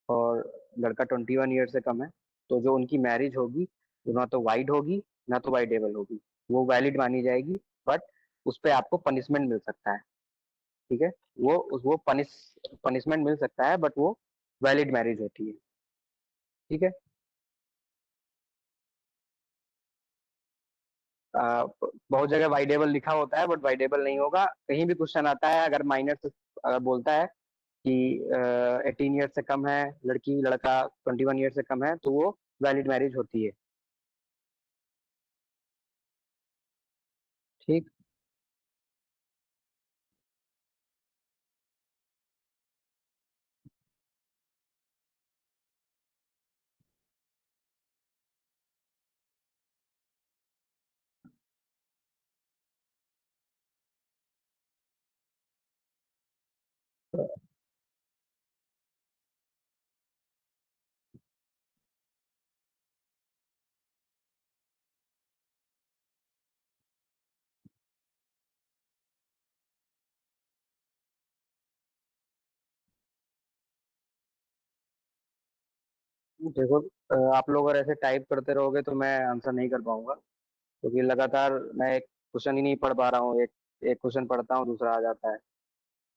और लड़का 21 ईयर से कम है, तो जो उनकी मैरिज होगी वो ना तो वाइड होगी ना तो वाइडेबल होगी, वो वैलिड मानी जाएगी। बट उस पर आपको पनिशमेंट मिल सकता है। ठीक है। वो पनिशमेंट मिल सकता है, बट वो वैलिड मैरिज होती है। ठीक है। बहुत जगह वाइडेबल लिखा होता है, बट वाइडेबल नहीं होगा। कहीं भी क्वेश्चन आता है अगर माइनर से अगर बोलता है कि 18 ईयर से कम है लड़की, लड़का 21 ईयर से कम है, तो वो वैलिड मैरिज होती है। ठीक। देखो, आप लोग अगर ऐसे टाइप करते रहोगे तो मैं आंसर नहीं कर पाऊंगा, क्योंकि लगातार मैं एक क्वेश्चन ही नहीं पढ़ पा रहा हूँ। एक एक क्वेश्चन पढ़ता हूँ, दूसरा आ जाता है।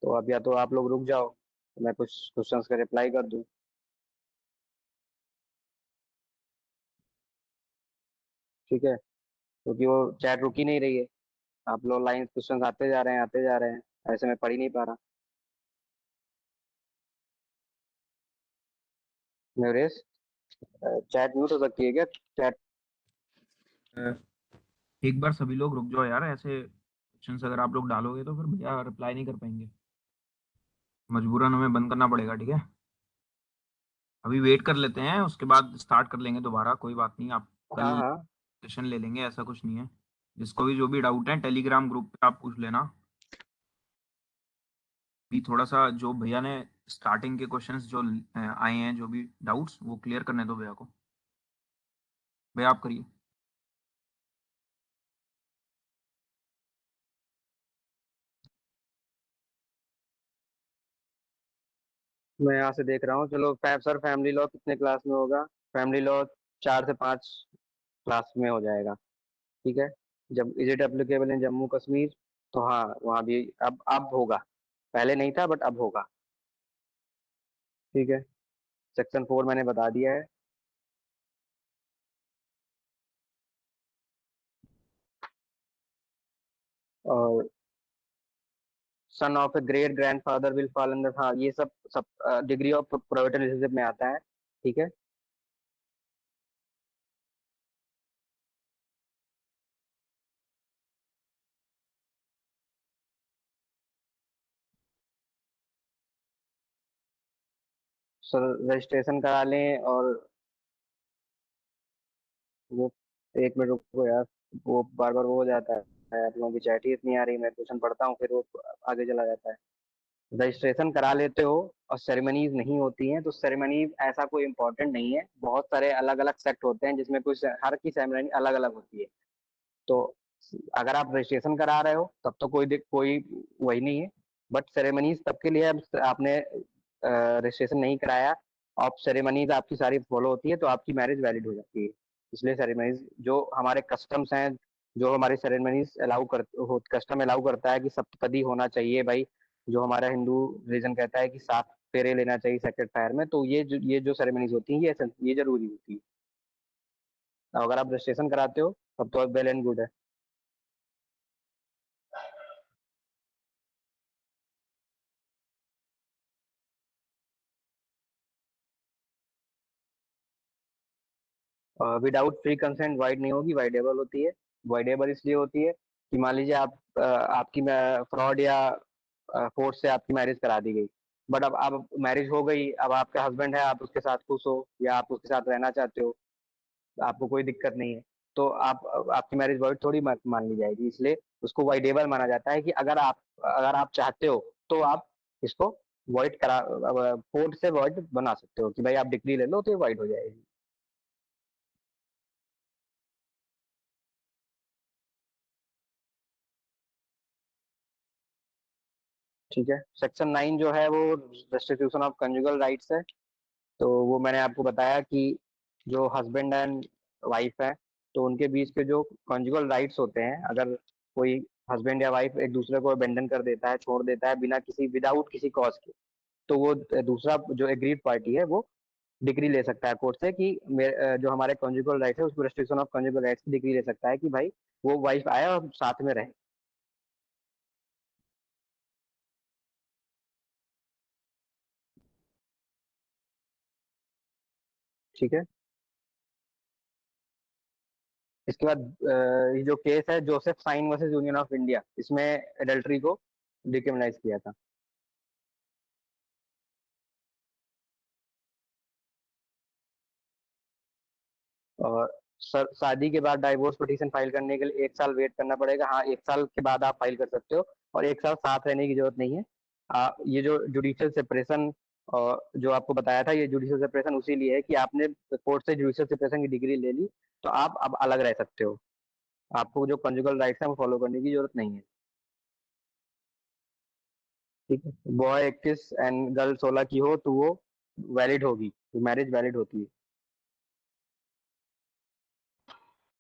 तो अब या तो आप लोग रुक जाओ, तो मैं कुछ क्वेश्चंस का रिप्लाई कर दूं। ठीक है, क्योंकि वो चैट रुक ही नहीं रही है। आप लोग लाइन क्वेश्चंस आते जा रहे हैं, आते जा रहे हैं, ऐसे मैं पढ़ ही नहीं पा रहा। नरेश, चैट म्यूट हो सकती है क्या? चैट। एक बार सभी लोग रुक जाओ यार, ऐसे क्वेश्चंस अगर आप लोग डालोगे तो फिर भैया रिप्लाई नहीं कर पाएंगे, मजबूरन हमें बंद करना पड़ेगा। ठीक है, अभी वेट कर लेते हैं, उसके बाद स्टार्ट कर लेंगे दोबारा, कोई बात नहीं। आप हाँ कल हाँ। सेशन ले लेंगे, ऐसा कुछ नहीं है। जिसको भी जो भी डाउट है टेलीग्राम ग्रुप पे आप पूछ लेना। भी थोड़ा सा जो भैया ने स्टार्टिंग के क्वेश्चंस जो आए हैं, जो भी डाउट्स, वो क्लियर करने दो भैया को। भैया आप करिए। मैं यहाँ से देख रहा हूँ। चलो सर, फैमिली लॉ कितने क्लास में होगा? फैमिली लॉ 4 से 5 क्लास में हो जाएगा। ठीक है। जब is it applicable in Jammu Kashmir, तो हाँ वहाँ भी अब होगा। पहले नहीं था बट अब होगा। ठीक है। सेक्शन 4 मैंने बता दिया है। और son of a great grandfather will fall under, हाँ ये सब सब डिग्री ऑफ प्रोविडेंट रिलेशनशिप में आता है। ठीक है। सर रजिस्ट्रेशन करा लें। और वो, एक मिनट रुको यार, वो बार बार वो हो जाता है, आप लोगों की चैट ही इतनी आ रही है, मैं क्वेश्चन पढ़ता हूँ फिर वो आगे चला जाता है। रजिस्ट्रेशन करा लेते हो और सेरेमनीज नहीं होती हैं, तो सेरेमनी ऐसा कोई इंपॉर्टेंट नहीं है। बहुत सारे अलग अलग सेक्ट होते हैं जिसमें कुछ हर की सेरेमनी अलग अलग होती है। तो अगर आप रजिस्ट्रेशन करा रहे हो तब तो कोई वही नहीं है। बट सेरेमनीज तब के लिए आपने रजिस्ट्रेशन नहीं कराया, आप सेरेमनीज आपकी सारी फॉलो होती है, तो आपकी मैरिज वैलिड हो जाती है। इसलिए सेरेमनीज जो हमारे कस्टम्स हैं, जो हमारी सेरेमनीज कस्टम अलाउ करता है कि सप्तपदी होना चाहिए भाई, जो हमारा हिंदू रिलीजन कहता है कि 7 फेरे लेना चाहिए सेक्रेड फायर में, तो ये जो सेरेमनीज होती हैं ये जरूरी होती है। अगर आप रजिस्ट्रेशन कराते हो तब तो वेल एंड गुड है। विदाउट फ्री कंसेंट वाइड नहीं होगी, वाइडेबल होती है। वाइडेबल इसलिए होती है कि मान लीजिए आपकी फ्रॉड या फोर्स से आपकी मैरिज करा दी गई, बट अब मैरिज हो गई, अब आपका हस्बैंड है, आप उसके साथ खुश हो या आप उसके साथ रहना चाहते हो, आपको कोई दिक्कत नहीं है, तो आपकी मैरिज वॉइड थोड़ी मान ली जाएगी। इसलिए उसको वाइडेबल माना जाता है कि अगर आप चाहते हो तो आप इसको वॉइड करा, कोर्ट से वॉइड बना सकते हो कि भाई आप डिग्री ले लो तो ये वॉइड हो जाएगी। ठीक है। सेक्शन 9 जो है वो रेस्टिट्यूशन ऑफ कंजुगल राइट्स है। तो वो मैंने आपको बताया कि जो हस्बैंड एंड वाइफ है, तो उनके बीच के जो कंजुगल राइट्स होते हैं, अगर कोई हस्बैंड या वाइफ एक दूसरे को अबेंडन कर देता है, छोड़ देता है विदाउट किसी कॉज के, तो वो दूसरा जो एग्रीड पार्टी है वो डिग्री ले सकता है कोर्ट से कि जो हमारे कंजुगल राइट्स है उसको, रेस्ट्रिक्शन ऑफ कंजुगल राइट्स की डिग्री ले सकता है कि भाई वो वाइफ आए और साथ में रहे। ठीक है। इसके बाद ये जो केस है Joseph Shine versus Union of India, इसमें एडल्ट्री को डिक्रिमिनलाइज किया था। और शादी के बाद डाइवोर्स पिटीशन फाइल करने के लिए 1 साल वेट करना पड़ेगा। हाँ, 1 साल के बाद आप फाइल कर सकते हो और 1 साल साथ रहने की जरूरत नहीं है। ये जो जुडिशियल सेपरेशन जो आपको बताया था, ये जुडिशियल सेपरेशन उसी लिए है कि आपने कोर्ट से जुडिशियल सेपरेशन की डिग्री ले ली, तो आप अब अलग रह सकते हो। आपको जो कंजुगल राइट्स है वो फॉलो करने की जरूरत नहीं है। ठीक है। बॉय 21 एंड गर्ल 16 की हो तो वो वैलिड होगी, मैरिज वैलिड होती है।